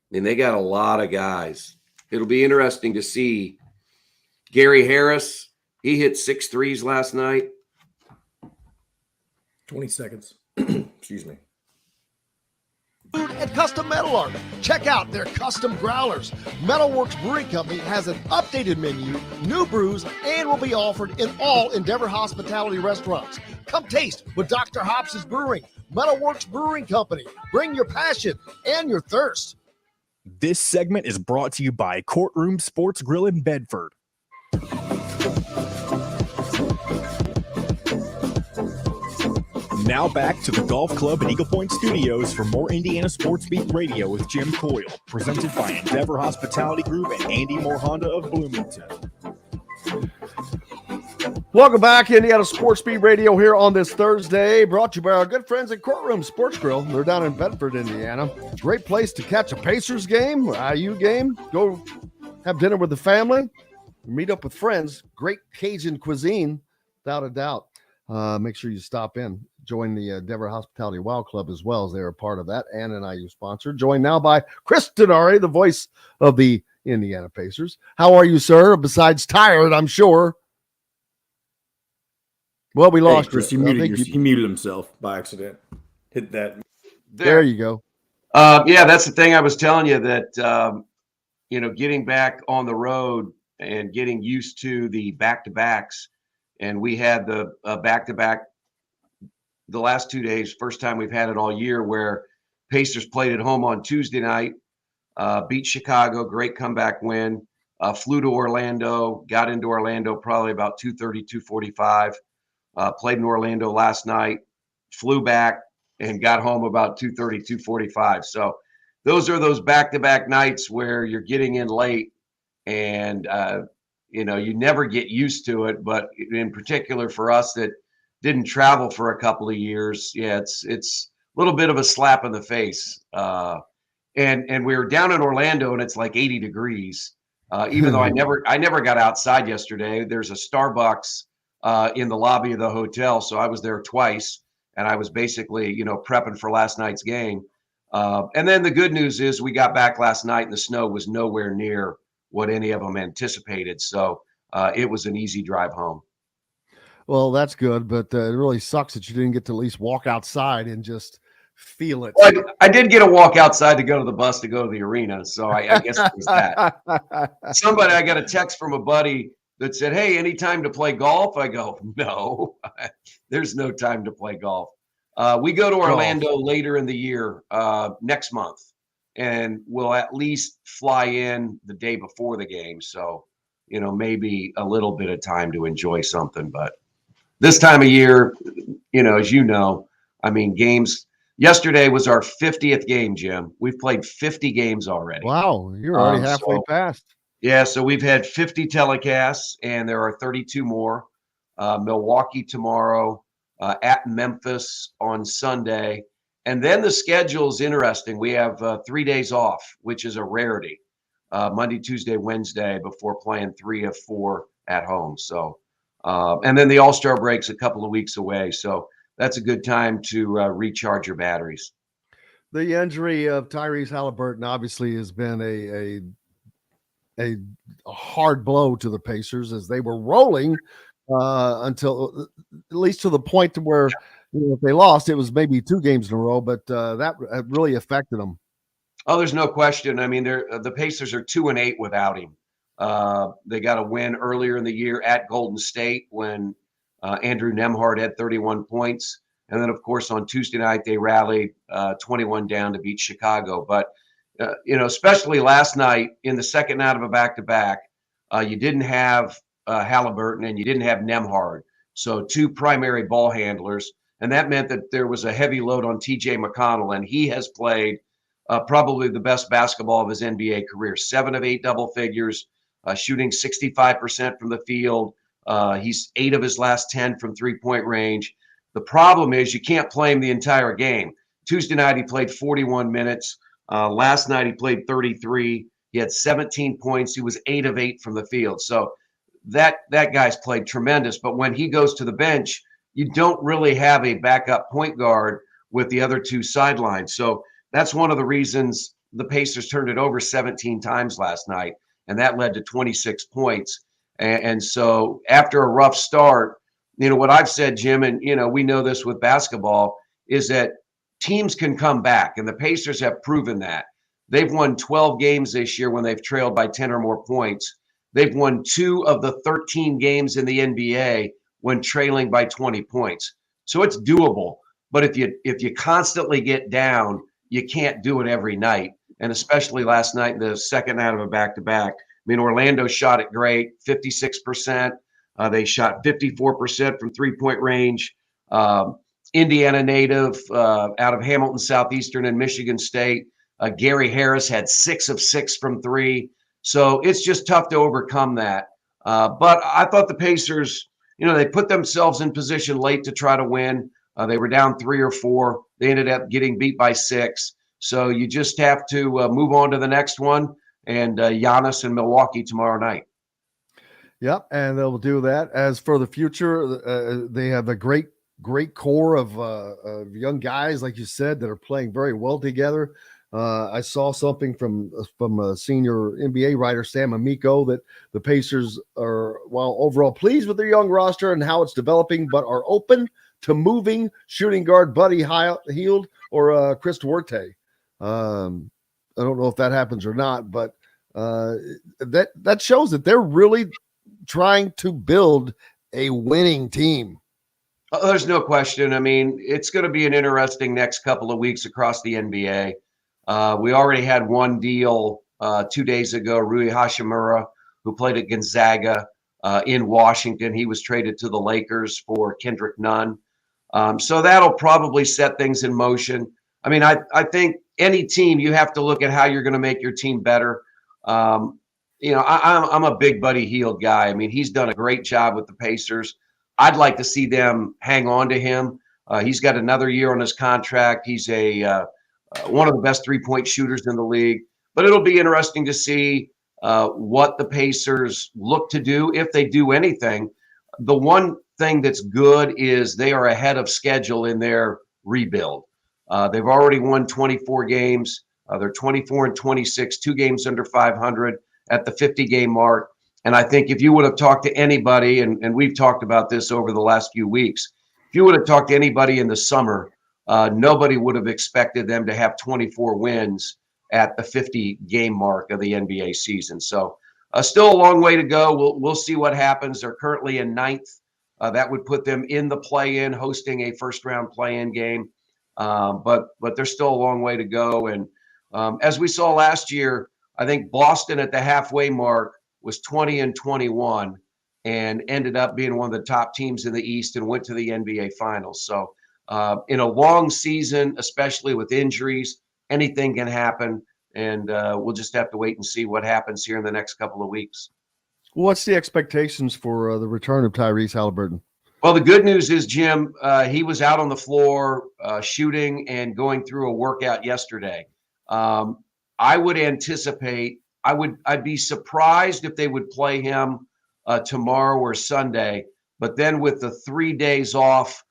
they got a lot of guys. It'll be interesting to see. Gary Harris, he hit 6 threes last night. 20 seconds. Excuse me. Food and custom metal art. Check out their custom growlers. Metalworks Brewing Company has an updated menu, new brews, and will be offered in all Endeavor Hospitality restaurants. Come taste what Dr. Hops is brewing. Metalworks Brewing Company. Bring your passion and your thirst. This segment is brought to you by Courtroom Sports Grill in Bedford. Now back to the Golf Club at Eagle Point Studios for more Indiana Sports Beat Radio with Jim Coyle, presented by Endeavor Hospitality Group and Andy Moore Honda of Bloomington. Welcome back, Indiana Sports Beat Radio here on this Thursday, brought to you by our good friends at Courtroom Sports Grill. They're down in Bedford, Indiana. Great place to catch a Pacers game, IU game, go have dinner with the family, meet up with friends. Great Cajun cuisine, without a doubt. Make sure you stop in. Join the Endeavor Hospitality Wild Club as well, as they're a part of that and an IU sponsor. Joined now by Chris Denari, the voice of the Indiana Pacers. How are you, sir? Besides tired, I'm sure. Well, we lost Chris. He muted himself by accident. Hit that. There you go. Yeah, that's the thing I was telling you, that getting back on the road and getting used to the back-to-backs, and we had the back-to-back the last 2 days, first time we've had it all year, where Pacers played at home on Tuesday night, beat Chicago, great comeback win, flew to Orlando, got into Orlando probably about 2:30, 2:45, played in Orlando last night, flew back, and got home about 2:30, 2:45. So those are those back-to-back nights where you're getting in late, and you never get used to it. But in particular for us that didn't travel for a couple of years, it's a little bit of a slap in the face. And we were down in Orlando, and it's like 80 degrees. Even though I never got outside yesterday. There's a Starbucks in the lobby of the hotel, so I was there twice, and I was basically prepping for last night's game. And then the good news is we got back last night, and the snow was nowhere near what any of them anticipated. So it was an easy drive home. Well, that's good, but it really sucks that you didn't get to at least walk outside and just feel it. Well, I did get a walk outside to go to the bus to go to the arena, so I guess it was that. I got a text from a buddy that said, "Hey, any time to play golf?" I go, "No, there's no time to play golf." We go to Orlando later in the year, next month, and we'll at least fly in the day before the game. So, maybe a little bit of time to enjoy something. But this time of year, as I mean, games. Yesterday was our 50th game, Jim. We've played 50 games already. Wow, you're already halfway past. Yeah, so we've had 50 telecasts, and there are 32 more. Milwaukee tomorrow, at Memphis on Sunday. And then the schedule is interesting. We have 3 days off, which is a rarity. Monday, Tuesday, Wednesday, before playing 3 of 4 at home. So, and then the All-Star break's a couple of weeks away. So that's a good time to recharge your batteries. The injury of Tyrese Halliburton obviously has been a hard blow to the Pacers, as they were rolling until at least to the point to where if they lost, it was maybe 2 games in a row, but that really affected them. Oh, there's no question. I mean, the Pacers are 2-8 without him. They got a win earlier in the year at Golden State when Andrew Nembhard had 31 points. And then, of course, on Tuesday night, they rallied 21 down to beat Chicago. But, especially last night in the second night of a back-to-back, you didn't have Halliburton and you didn't have Nembhard. So 2 primary ball handlers. And that meant that there was a heavy load on TJ McConnell, and he has played probably the best basketball of his NBA career. 7 of 8 double figures, shooting 65% from the field. He's 8 of his last 10 from 3-point range. The problem is you can't play him the entire game. Tuesday night, he played 41 minutes. Last night, he played 33. He had 17 points. He was 8 of 8 from the field. So that guy's played tremendous. But when he goes to the bench, you don't really have a backup point guard with the other two sidelines. So that's one of the reasons the Pacers turned it over 17 times last night, and that led to 26 points. And so after a rough start, what I've said, Jim, and, we know this with basketball, is that teams can come back, and the Pacers have proven that. They've won 12 games this year when they've trailed by 10 or more points. They've won 2 of the 13 games in the NBA when trailing by 20 points. So it's doable. But if you constantly get down, you can't do it every night. And especially last night, the second night of a back-to-back. Orlando shot it great, 56%. They shot 54% from three-point range. Indiana native out of Hamilton Southeastern and Michigan State, Gary Harris had 6 of 6 from 3. So it's just tough to overcome that. But I thought the Pacers, they put themselves in position late to try to win. They were down 3 or 4. They ended up getting beat by 6. So you just have to move on to the next one, and Giannis in Milwaukee tomorrow night. Yep, and they'll do that. As for the future, they have a great core of young guys, like you said, that are playing very well together. I saw something from a senior NBA writer, Sam Amico, that the Pacers are, while overall pleased with their young roster and how it's developing, but are open to moving shooting guard Buddy Hield or Chris Duarte. I don't know if that happens or not, but that shows that they're really trying to build a winning team. There's no question. It's going to be an interesting next couple of weeks across the NBA. We already had one deal 2 days ago, Rui Hachimura, who played at Gonzaga in Washington. He was traded to the Lakers for Kendrick Nunn. So that'll probably set things in motion. I think any team, you have to look at how you're going to make your team better. I'm a big Buddy Hield guy. He's done a great job with the Pacers. I'd like to see them hang on to him. He's got another year on his contract. He's one of the best three-point shooters in the league. But it'll be interesting to see what the Pacers look to do, if they do anything. The one thing that's good is they are ahead of schedule in their rebuild. They've already won 24 games. They're 24-26, 2 games under 500 at the 50-game mark. And I think if you would have talked to anybody, and we've talked about this over the last few weeks, if you would have talked to anybody in the summer, nobody would have expected them to have 24 wins at the 50-game mark of the NBA season. So still a long way to go. We'll see what happens. They're currently in 9th. That would put them in the play-in, hosting a first-round play-in game. But there's still a long way to go. And as we saw last year, I think Boston at the halfway mark was 20-21 and ended up being one of the top teams in the East and went to the NBA Finals. So in a long season, especially with injuries, anything can happen. And we'll just have to wait and see what happens here in the next couple of weeks. What's the expectations for the return of Tyrese Halliburton? Well, the good news is, Jim, he was out on the floor shooting and going through a workout yesterday. I would anticipate, I'd be surprised if they would play him tomorrow or Sunday. But then with the 3 days off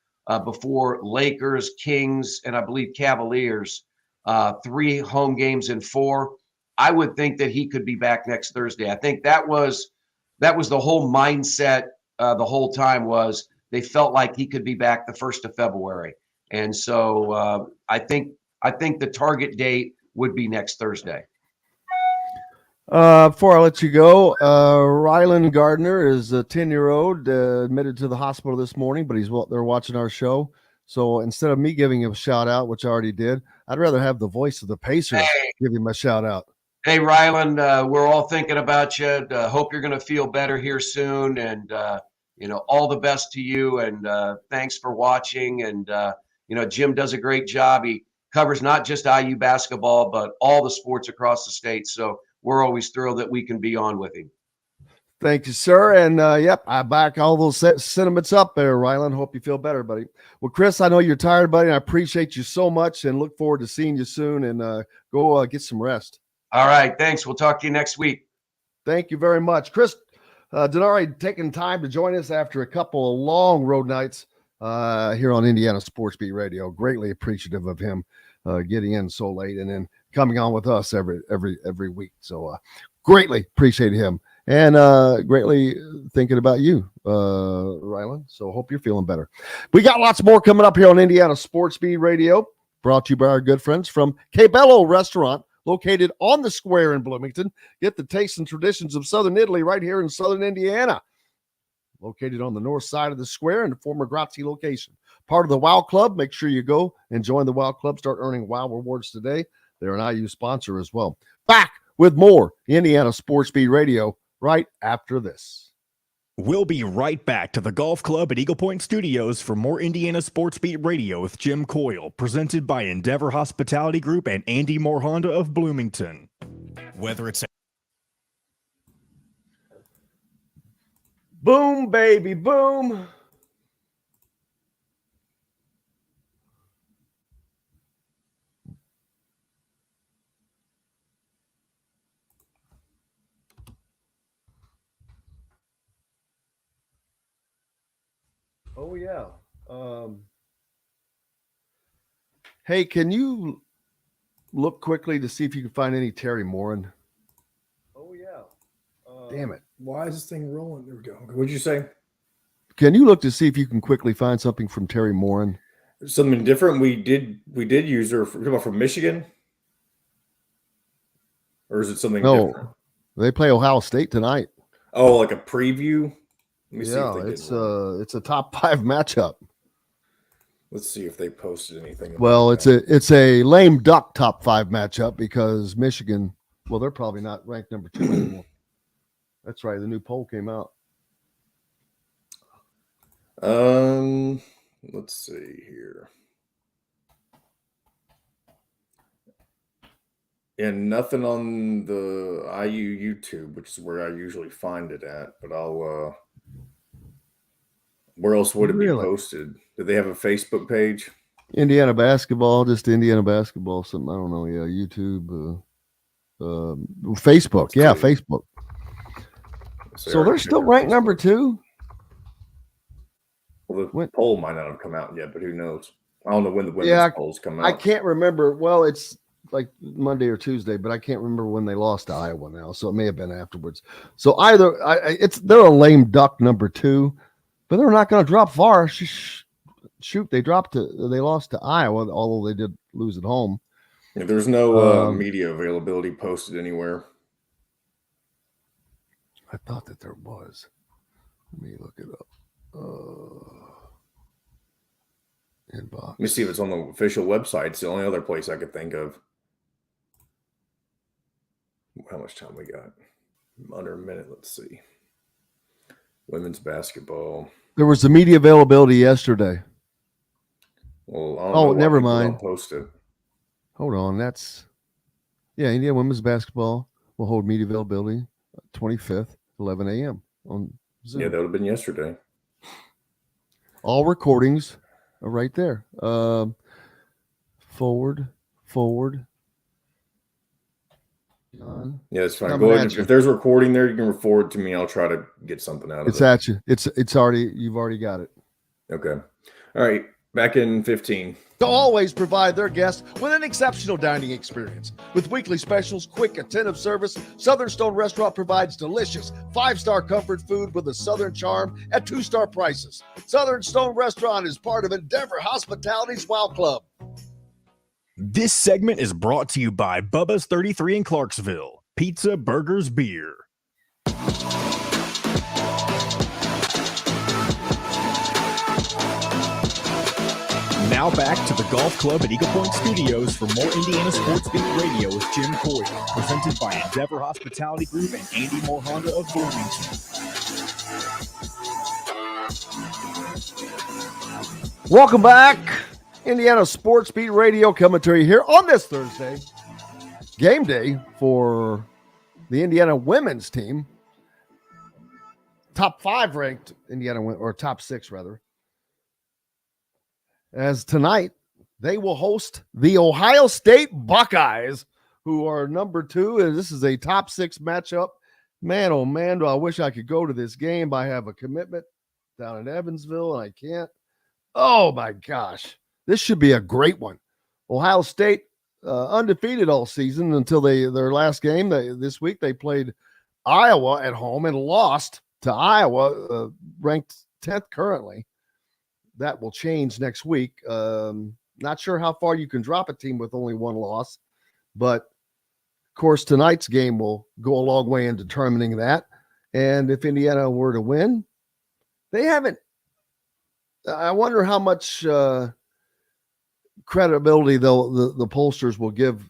before Lakers, Kings, and I believe Cavaliers, 3 home games in 4, I would think that he could be back next Thursday. I think that was the whole mindset the whole time, was they felt like he could be back the 1st of February. And so I think the target date would be next Thursday. Before I let you go, Rylan Gardner is a 10-year-old admitted to the hospital this morning, but they're watching our show. So instead of me giving him a shout out, which I already did, I'd rather have the voice of the Pacers give him a shout out. Hey, Rylan, we're all thinking about you. Hope you're going to feel better here soon. And, all the best to you. And thanks for watching. And, Jim does a great job. He covers not just IU basketball, but all the sports across the state. So we're always thrilled that we can be on with him. Thank you, sir. And, I back all those sentiments up there, Rylan. Hope you feel better, buddy. Well, Chris, I know you're tired, buddy. And I appreciate you so much and look forward to seeing you soon. And go get some rest. All right. Thanks. We'll talk to you next week. Thank you very much. Chris Denari taking time to join us after a couple of long road nights here on Indiana Sports Beat Radio. Greatly appreciative of him getting in so late and then coming on with us every week. So greatly appreciate him and greatly thinking about you, Rylan. So hope you're feeling better. We got lots more coming up here on Indiana Sports Beat Radio, brought to you by our good friends from Cabello Restaurant, located on the square in Bloomington. Get the tastes and traditions of Southern Italy right here in Southern Indiana. Located on the north side of the square in the former Grazie location. Part of the WOW Club. Make sure you go and join the WOW Club. Start earning WOW rewards today. They're an IU sponsor as well. Back with more Indiana Sports Beat Radio right after this. We'll be right back to the golf club at Eagle Point Studios for more Indiana Sports Beat Radio with Jim Coyle, presented by Endeavor Hospitality Group and Andy Moore Honda of Bloomington. Whether it's Boom, baby, boom. Oh, yeah. Hey, can you look quickly to see if you can find any Terry Morin? Oh, yeah. Damn it. Why is this thing rolling? There we go. Okay, what'd you say? Can you look to see if you can quickly find something from Terry Morin? Something different. We did use her from Michigan, or is it something different? They play Ohio State tonight. Oh, like a preview. Let me see Yeah, it's a top 5 matchup. Let's see if they posted anything. Well, it's a lame duck top 5 matchup because Michigan. Well, they're probably not ranked number 2 anymore. That's right. The new poll came out. Let's see here. And nothing on the IU YouTube, which is where I usually find it at. But I'll. Where else would it be posted? Do they have a Facebook page? Indiana basketball, just Indiana basketball. Something I don't know. Yeah, YouTube, Facebook. Yeah, Facebook. So they're still ranked number 2. Well, the poll might not have come out yet, but who knows? I don't know when the women's polls come out. I can't remember. Well, it's like Monday or Tuesday, but I can't remember when they lost to Iowa now. So it may have been afterwards. So either they're a lame duck number 2, but they're not going to drop far. Shoot, they lost to Iowa, although they did lose at home. Yeah, there's no media availability posted anywhere. I thought that there was. Let me look it up. Inbox. Let me see if it's on the official website. It's the only other place I could think of. How much time we got? Under a minute. Let's see. Women's basketball. There was the media availability yesterday. Well, never mind. Post it. Hold on. Indiana women's basketball will hold media availability 25th, 11 a.m. on Zoom. Yeah, that would have been yesterday. All recordings are right there. Forward. Yeah, it's fine. Go ahead. If there's a recording there, you can forward to me. I'll try to get something out of it. It's at you. It's already. You've already got it. Okay. All right. Back in 15. To always provide their guests with an exceptional dining experience. With weekly specials, quick, attentive service, Southern Stone Restaurant provides delicious 5-star comfort food with a Southern charm at 2-star prices. Southern Stone Restaurant is part of Endeavor Hospitality's WOW Club. This segment is brought to you by Bubba's 33 in Clarksville. Pizza, burgers, beer. Now back to the golf club at Eagle Point Studios for more Indiana Sports Beat Radio with Jim Coyle, presented by Endeavor Hospitality Group and Andy Moore Honda of Bloomington. Welcome back. Indiana Sports Beat Radio commentary here on this Thursday. Game day for the Indiana women's team. Top 5 ranked Indiana, or top 6 rather. As tonight, they will host the Ohio State Buckeyes, who are number 2. And this is a top 6 matchup. Man, oh man, do I wish I could go to this game. I have a commitment down in Evansville and I can't. Oh my gosh. This should be a great one. Ohio State undefeated all season until their last game. This week they played Iowa at home and lost to Iowa, ranked 10th currently. That will change next week. Not sure how far you can drop a team with only one loss, but of course, tonight's game will go a long way in determining that. And if Indiana were to win, they haven't. I wonder how much credibility the pollsters will give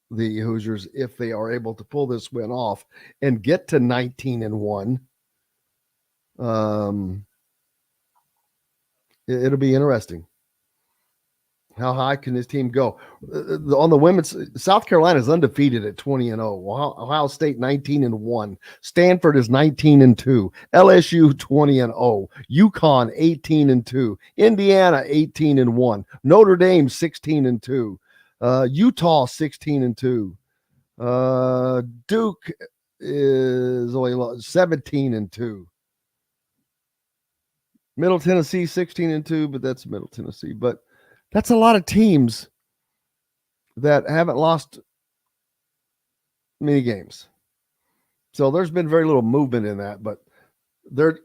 the Hoosiers if they are able to pull this win off and get to 19-1. It'll be interesting. How high can this team go? On the women's, South Carolina is undefeated at 20-0. Ohio State 19-1. Stanford is 19-2. LSU 20-0. UConn 18-2. Indiana 18-1. Notre Dame 16-2. Utah 16-2. Duke is only 17-2. Middle Tennessee 16-2, but that's Middle Tennessee. But that's a lot of teams that haven't lost many games. So there's been very little movement in that, but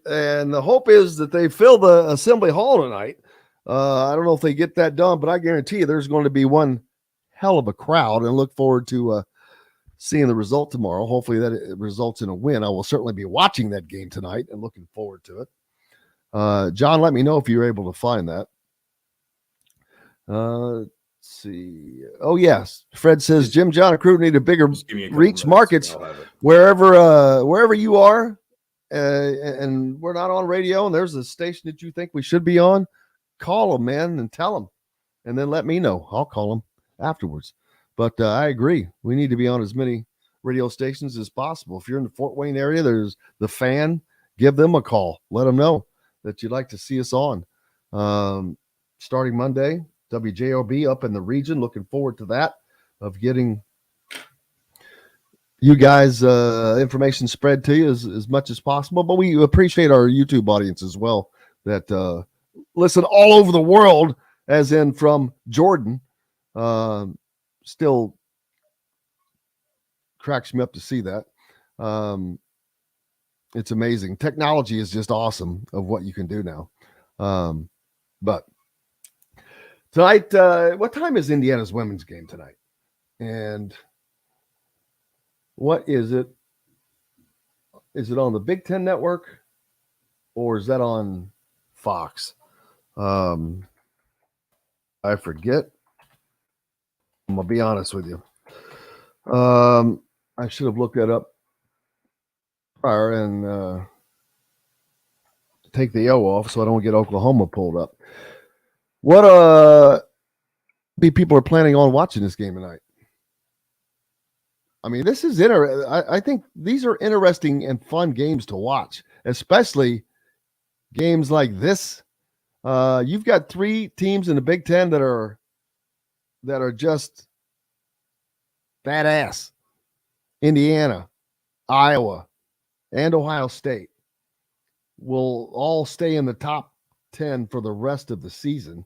and the hope is that they fill the Assembly Hall tonight. I don't know if they get that done, but I guarantee you there's going to be one hell of a crowd, and look forward to seeing the result tomorrow. Hopefully that it results in a win. I will certainly be watching that game tonight and looking forward to it. John, let me know if you're able to find that. Let's see. Oh, yes. Fred says Jim, John, and crew need a bigger reach markets wherever you are. And we're not on radio, and there's a station that you think we should be on. Call them, man, and tell them. And then let me know. I'll call them afterwards. But I agree. We need to be on as many radio stations as possible. If you're in the Fort Wayne area, there's the Fan. Give them a call. Let them know that you'd like to see us on. Starting Monday, WJOB up in the region. Looking forward to that, of getting you guys information spread to you as much as possible. But we appreciate our YouTube audience as well that listen all over the world, as in from Jordan. Still cracks me up to see that. It's amazing. Technology is just awesome of what you can do now. But tonight, what time is Indiana's women's game tonight? And what is it? Is it on the Big Ten Network, or is that on Fox? I forget. I'm going to be honest with you. I should have looked that up prior and take the O off so I don't get Oklahoma pulled up. What people are planning on watching this game tonight? I mean, this is I think these are interesting and fun games to watch, especially games like this. You've got three teams in the Big Ten that are just badass. Indiana, Iowa, and Ohio State will all stay in the top 10 for the rest of the season,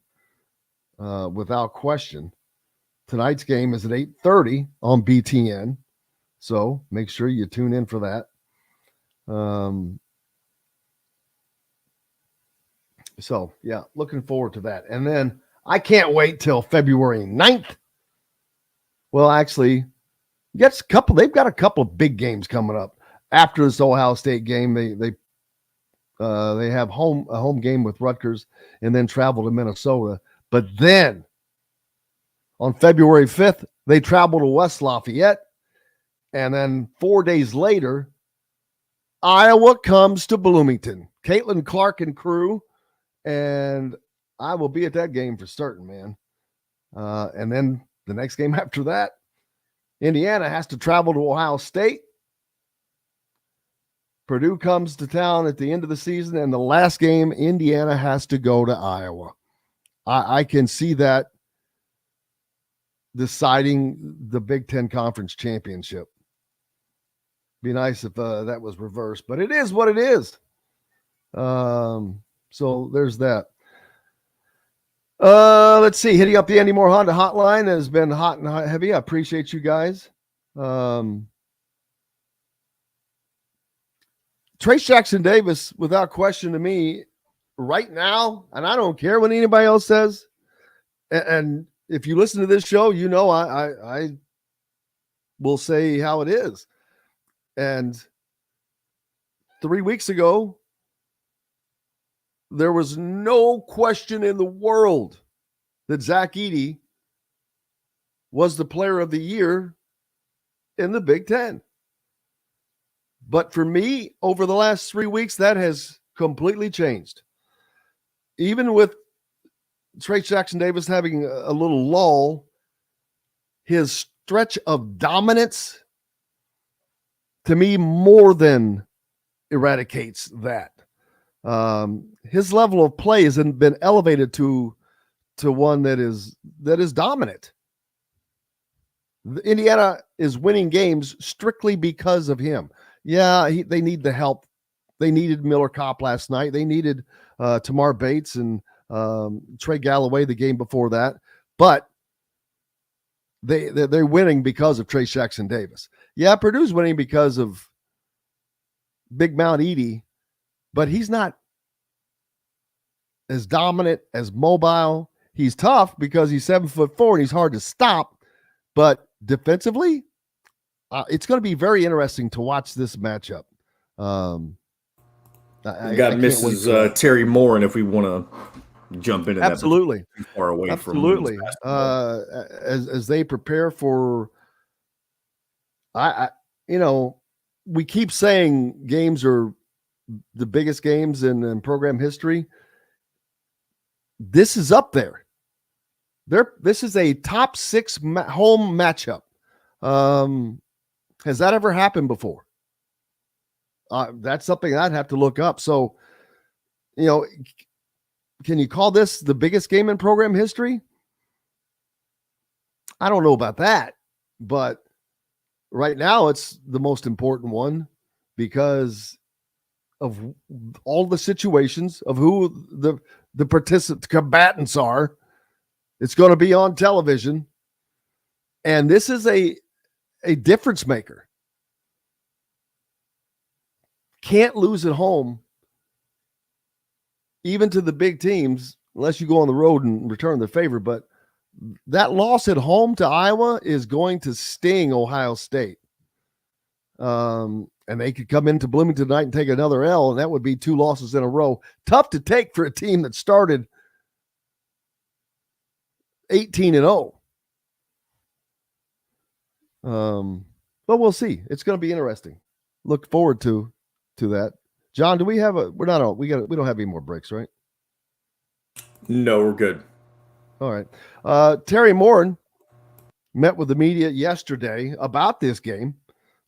without question. Tonight's game is at 8:30 on BTN, so make sure you tune in for that. So, yeah, looking forward to that. And then I can't wait till February 9th. Well, actually, they've got a couple of big games coming up after this Ohio State game. They have a home game with Rutgers and then travel to Minnesota. But then on February 5th, they travel to West Lafayette. And then 4 days later, Iowa comes to Bloomington. Caitlin Clark and crew. And I will be at that game for certain, man. And then the next game after that, Indiana has to travel to Ohio State. Purdue comes to town at the end of the season, and the last game, Indiana has to go to Iowa. I can see that deciding the Big Ten Conference Championship. Be nice if that was reversed, but it is what it is. So there's that. Let's see. Hitting up the Andy Moore Honda hotline has been hot and heavy. I appreciate you guys. Trace Jackson Davis, without question to me, right now, and I don't care what anybody else says. And if you listen to this show, you know I will say how it is. And 3 weeks ago, there was no question in the world that Zach Edey was the player of the year in the Big Ten. But for me, over the last 3 weeks, that has completely changed. Even with Trace Jackson Davis having a little lull, his stretch of dominance, to me, more than eradicates that. His level of play has been elevated to one that is dominant. Indiana is winning games strictly because of him. Yeah, they need the help. They needed Miller Kopp last night. They needed Tamar Bates and Trey Galloway the game before that. But they're winning because of Trace Jackson Davis. Yeah, Purdue's winning because of Big Mount Edey, but he's not as dominant, as mobile. He's tough because he's 7'4" and he's hard to stop. But defensively, it's going to be very interesting to watch this matchup. We got Mrs. Terry Moore, and if we want to jump into absolutely that, too far away absolutely. from as they prepare for, we keep saying games are the biggest games in program history. This is up there. This is a top 6 home matchup. Has that ever happened before? That's something I'd have to look up. So, can you call this the biggest game in program history? I don't know about that, but right now it's the most important one because of all the situations of who the combatants are. It's going to be on television, and this is a difference maker. Can't lose at home, even to the big teams, unless you go on the road and return the favor. But that loss at home to Iowa is going to sting Ohio State. And they could come into Bloomington tonight and take another L, and that would be 2 losses in a row. Tough to take for a team that started 18-0. But we'll see. It's going to be interesting. Look forward to that. John, do we have we don't have any more breaks, right? No, we're good. All right. Terry Moore met with the media yesterday about this game.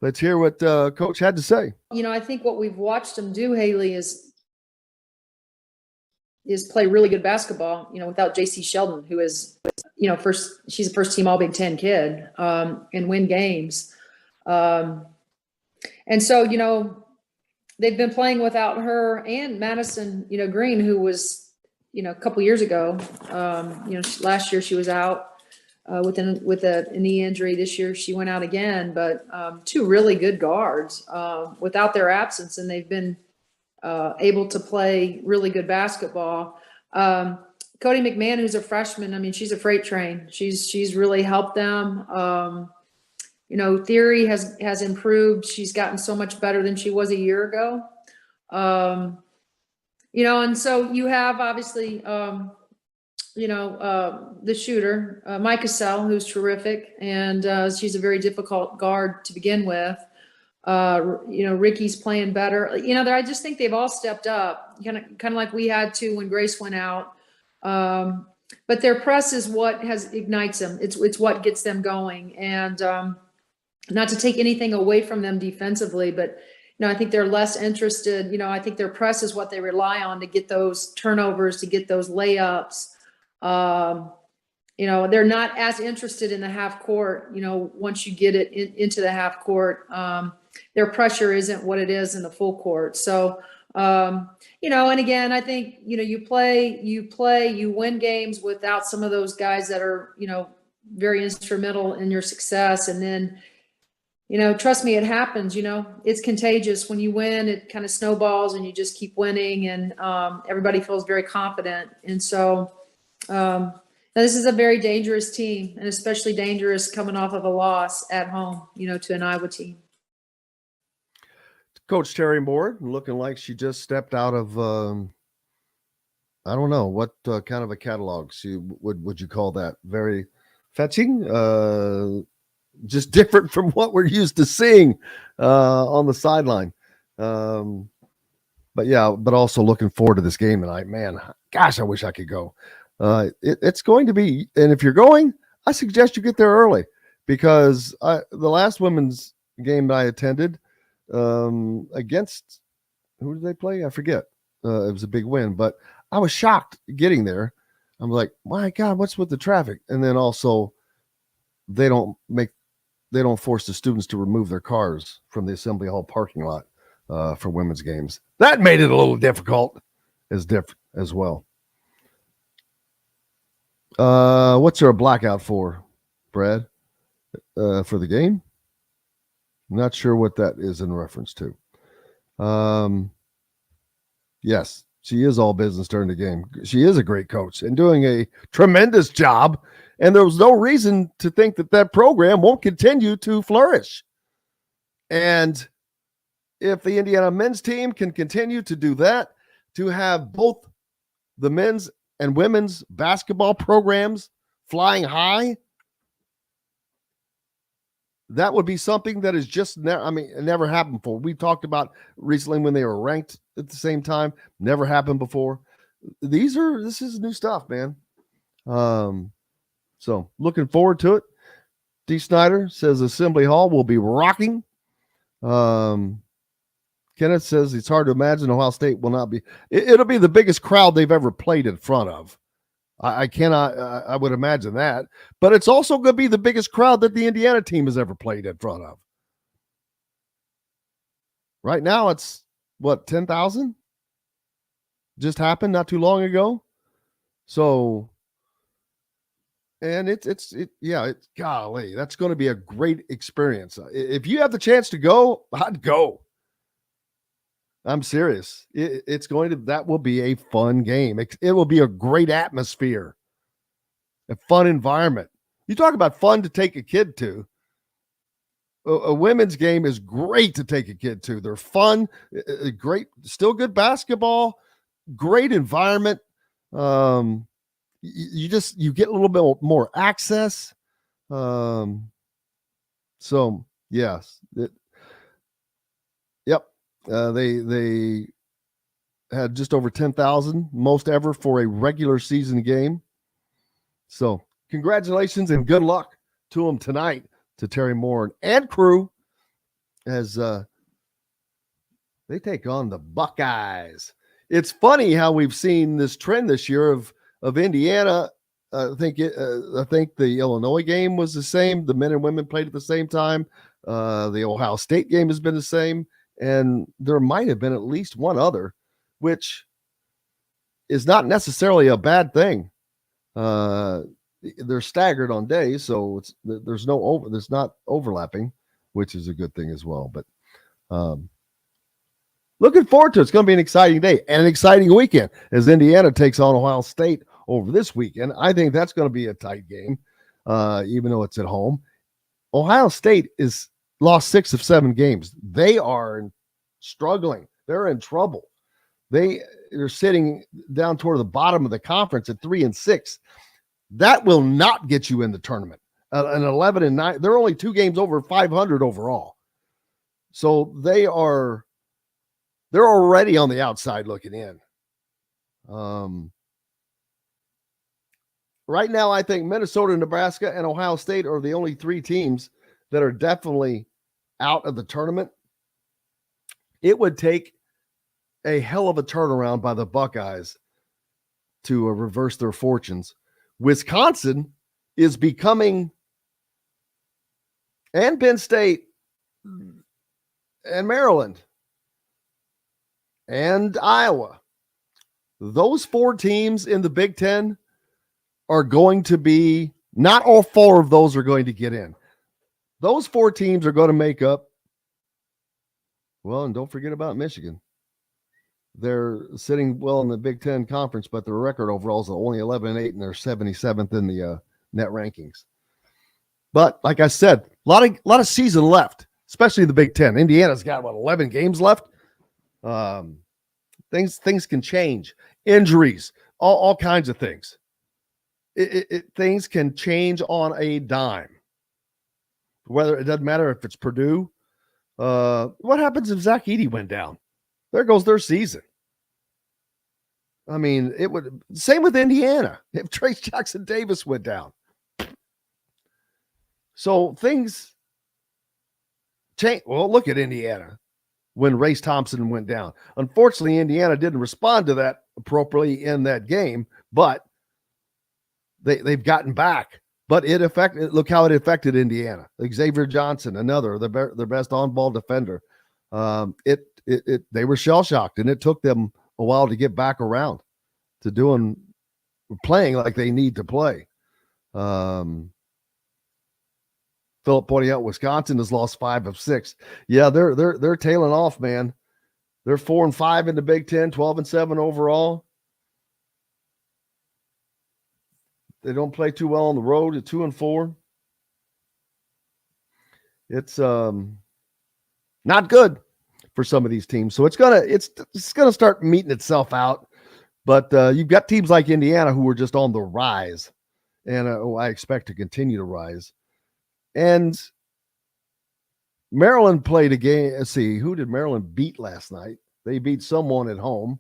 Let's hear what Coach had to say. I think what we've watched him do, Haley, is play really good basketball, without JC Sheldon, who is, she's a first team All Big Ten kid, and win games. And so, they've been playing without her and Madison, Green, who was, a couple years ago, last year she was out with a knee injury. This year she went out again, but 2 really good guards without their absence, and they've been able to play really good basketball. Cody McMahon, who's a freshman, she's a freight train. She's really helped them. Theory has improved. She's gotten so much better than she was a year ago. And so you have obviously, the shooter, Mike Cassell, who's terrific, and she's a very difficult guard to begin with. Ricky's playing better. I just think they've all stepped up, kind of like we had to when Grace went out. But their press is what ignites them. It's what gets them going. And not to take anything away from them defensively, but I think they're less interested. I think their press is what they rely on to get those turnovers, to get those layups. They're not as interested in the half court. Once you get it into the half court. their pressure isn't what it is in the full court. So, and again, I think, you win games without some of those guys that are, very instrumental in your success. And then, trust me, it happens, it's contagious. When you win, it kind of snowballs and you just keep winning, and everybody feels very confident. And so this is a very dangerous team, and especially dangerous coming off of a loss at home, to an Iowa team. Coach Terry Moore looking like she just stepped out of, I don't know, what kind of a catalog would you call that? Very fetching? Just different from what we're used to seeing on the sideline. But also looking forward to this game tonight. Man, gosh, I wish I could go. It's going to be, and if you're going, I suggest you get there early, because the last women's game that I attended against, who did they play? I forget. It was a big win, but I was shocked getting there. I'm like, my God, what's with the traffic? And then also they don't force the students to remove their cars from the Assembly Hall parking lot for women's games. That made it a little difficult as well. What's there a blackout for, Brad? For the game? Not sure what that is in reference to. Yes, she is all business during the game. She is a great coach and doing a tremendous job. And there was no reason to think that program won't continue to flourish. And if the Indiana men's team can continue to do that, to have both the men's and women's basketball programs flying high, that would be something that is just it never happened before. We talked about recently when they were ranked at the same time. Never happened before. This is new stuff, man. So looking forward to it. D. Snyder says Assembly Hall will be rocking. Kenneth says it's hard to imagine Ohio State will not be. It'll be the biggest crowd they've ever played in front of. I would imagine that. But it's also going to be the biggest crowd that the Indiana team has ever played in front of. Right now, it's, 10,000? Just happened not too long ago. So, and it's golly, that's going to be a great experience. If you have the chance to go, I'd go. I'm serious. That will be a fun game. It will be a great atmosphere, a fun environment. You talk about fun to take a kid to. A women's game is great to take a kid to. They're fun, great, still good basketball, great environment. You get a little bit more access. So yes, yep. They had just over 10,000, most ever for a regular season game. So congratulations and good luck to them tonight, to Terry Moore and crew, as they take on the Buckeyes. It's funny how we've seen this trend this year of Indiana. I think the Illinois game was the same. The men and women played at the same time. The Ohio State game has been the same. And there might have been at least one other, which is not necessarily a bad thing. They're staggered on days, so there's not overlapping, which is a good thing as well. But looking forward to it. It's going to be an exciting day and an exciting weekend as Indiana takes on Ohio State over this weekend. I think that's going to be a tight game, even though it's at home. Ohio State is lost 6 of 7 games. They are struggling. They're in trouble. They're sitting down toward the bottom of the conference at 3-6. That will not get you in the tournament. An 11-9. They're only 2 games over 500 overall. So they're already on the outside looking in. Right now, I think Minnesota, Nebraska, and Ohio State are the only 3 teams that are definitely out of the tournament. It would take a hell of a turnaround by the Buckeyes to reverse their fortunes. Wisconsin is becoming, and Penn State, and Maryland and Iowa. Those 4 teams in the Big Ten are going to be, not all 4 of those are going to get in. Those 4 teams are going to make up. Well, and don't forget about Michigan. They're sitting well in the Big Ten conference, but their record overall is only 11-8, and they're 77th in the net rankings. But like I said, a lot of season left, especially the Big Ten. Indiana's got 11 games left. Things can change. Injuries, all kinds of things. Things can change on a dime. Whether it doesn't matter if it's Purdue. What happens if Zach Edey went down? There goes their season. I mean, it would. Same with Indiana. If Trace Jackson Davis went down. So things change. Well, look at Indiana when Race Thompson went down. Unfortunately, Indiana didn't respond to that appropriately in that game, but they've gotten back. But look how it affected Indiana. Xavier Johnson, another, their best on-ball defender. They were shell-shocked, and it took them a while to get back around to playing like they need to play. Philip pointing out Wisconsin has lost 5 of 6. Yeah, they're tailing off, man. They're 4-5 in the Big Ten, 12-7 overall. They don't play too well on the road at 2-4. It's not good for some of these teams. So it's gonna start meeting itself out. But you've got teams like Indiana who are just on the rise, and I expect to continue to rise. And Maryland played a game. Let's see, who did Maryland beat last night? They beat someone at home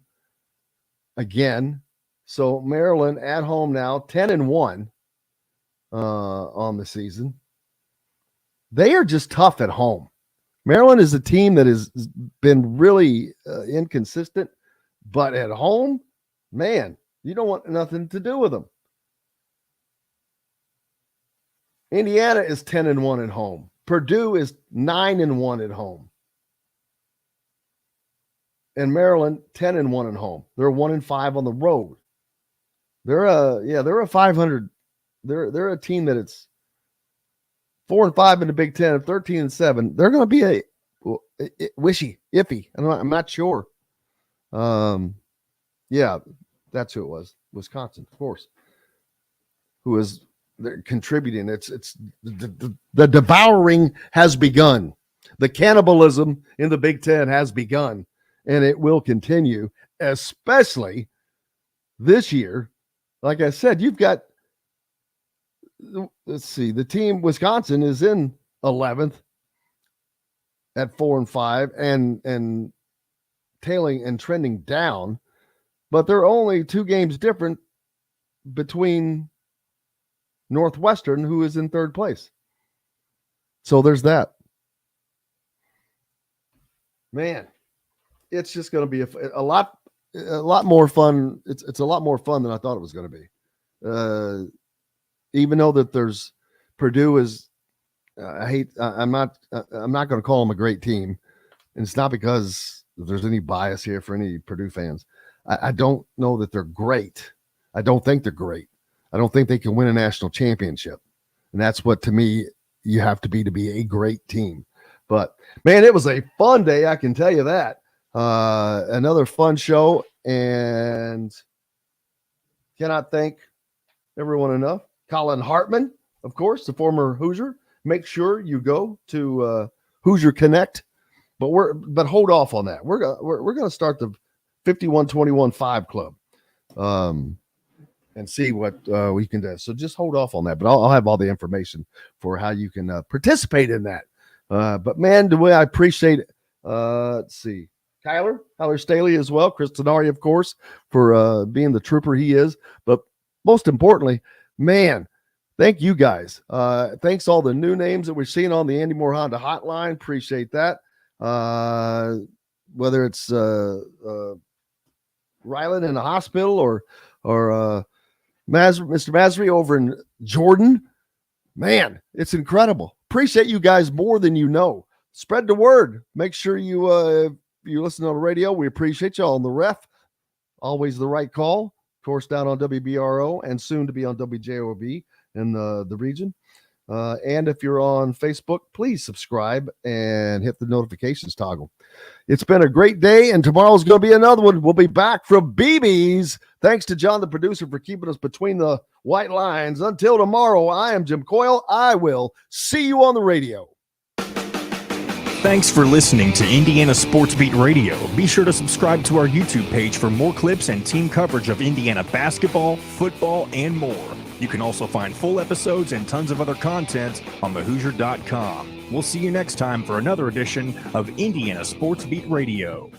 again. So Maryland at home now, 10-1 on the season. They are just tough at home. Maryland is a team that has been really inconsistent, but at home, man, you don't want nothing to do with them. Indiana is 10-1 at home. Purdue is 9-1 at home. And Maryland 10-1 at home. They're 1-5 on the road. They're a 500. They're a team that it's 4-5 in the Big Ten, 13-7. They're going to be a iffy. I'm not sure. Yeah, that's who it was. Wisconsin, of course. Who is contributing? It's the devouring has begun. The cannibalism in the Big Ten has begun, and it will continue, especially this year. Like I said, you've got, let's see, the team Wisconsin is in 11th at 4-5 and tailing and trending down, but they're only 2 games different between Northwestern, who is in 3rd place. So there's that. Man, it's just going to be a lot more fun. It's a lot more fun than I thought it was going to be. Even though that there's Purdue is, I'm not going to call them a great team, and it's not because there's any bias here for any Purdue fans. I don't know that they're great. I don't think they're great. I don't think they can win a national championship, and that's what to me you have to be a great team. But man, it was a fun day. I can tell you that. Another fun show, and cannot thank everyone enough. Colin Hartman, of course, the former Hoosier. Make sure you go to Hoosier Connect, but hold off on that. We're going to start the 51-21-5 club, and see what we can do. So just hold off on that. But I'll have all the information for how you can participate in that. But man, the way I appreciate it. Let's see. Kyler Staley as well. Chris Denari, of course, for being the trooper he is. But most importantly, man, thank you guys. Thanks all the new names that we're seeing on the Andy Moore Honda hotline. Appreciate that. Whether it's Rylan in the hospital or Mr. Masri over in Jordan, man, it's incredible. Appreciate you guys more than you know. spread the word. Make sure you listen on the radio. We appreciate you all on the ref. Always the right call. Of course, down on WBRO and soon to be on WJOB in the region. And if you're on Facebook, please subscribe and hit the notifications toggle. It's been a great day, and tomorrow's going to be another one. We'll be back from BB's. Thanks to John, the producer, for keeping us between the white lines. Until tomorrow, I am Jim Coyle. I will see you on the radio. Thanks for listening to Indiana Sports Beat Radio. Be sure to subscribe to our YouTube page for more clips and team coverage of Indiana basketball, football, and more. You can also find full episodes and tons of other content on thehoosier.com. We'll see you next time for another edition of Indiana Sports Beat Radio.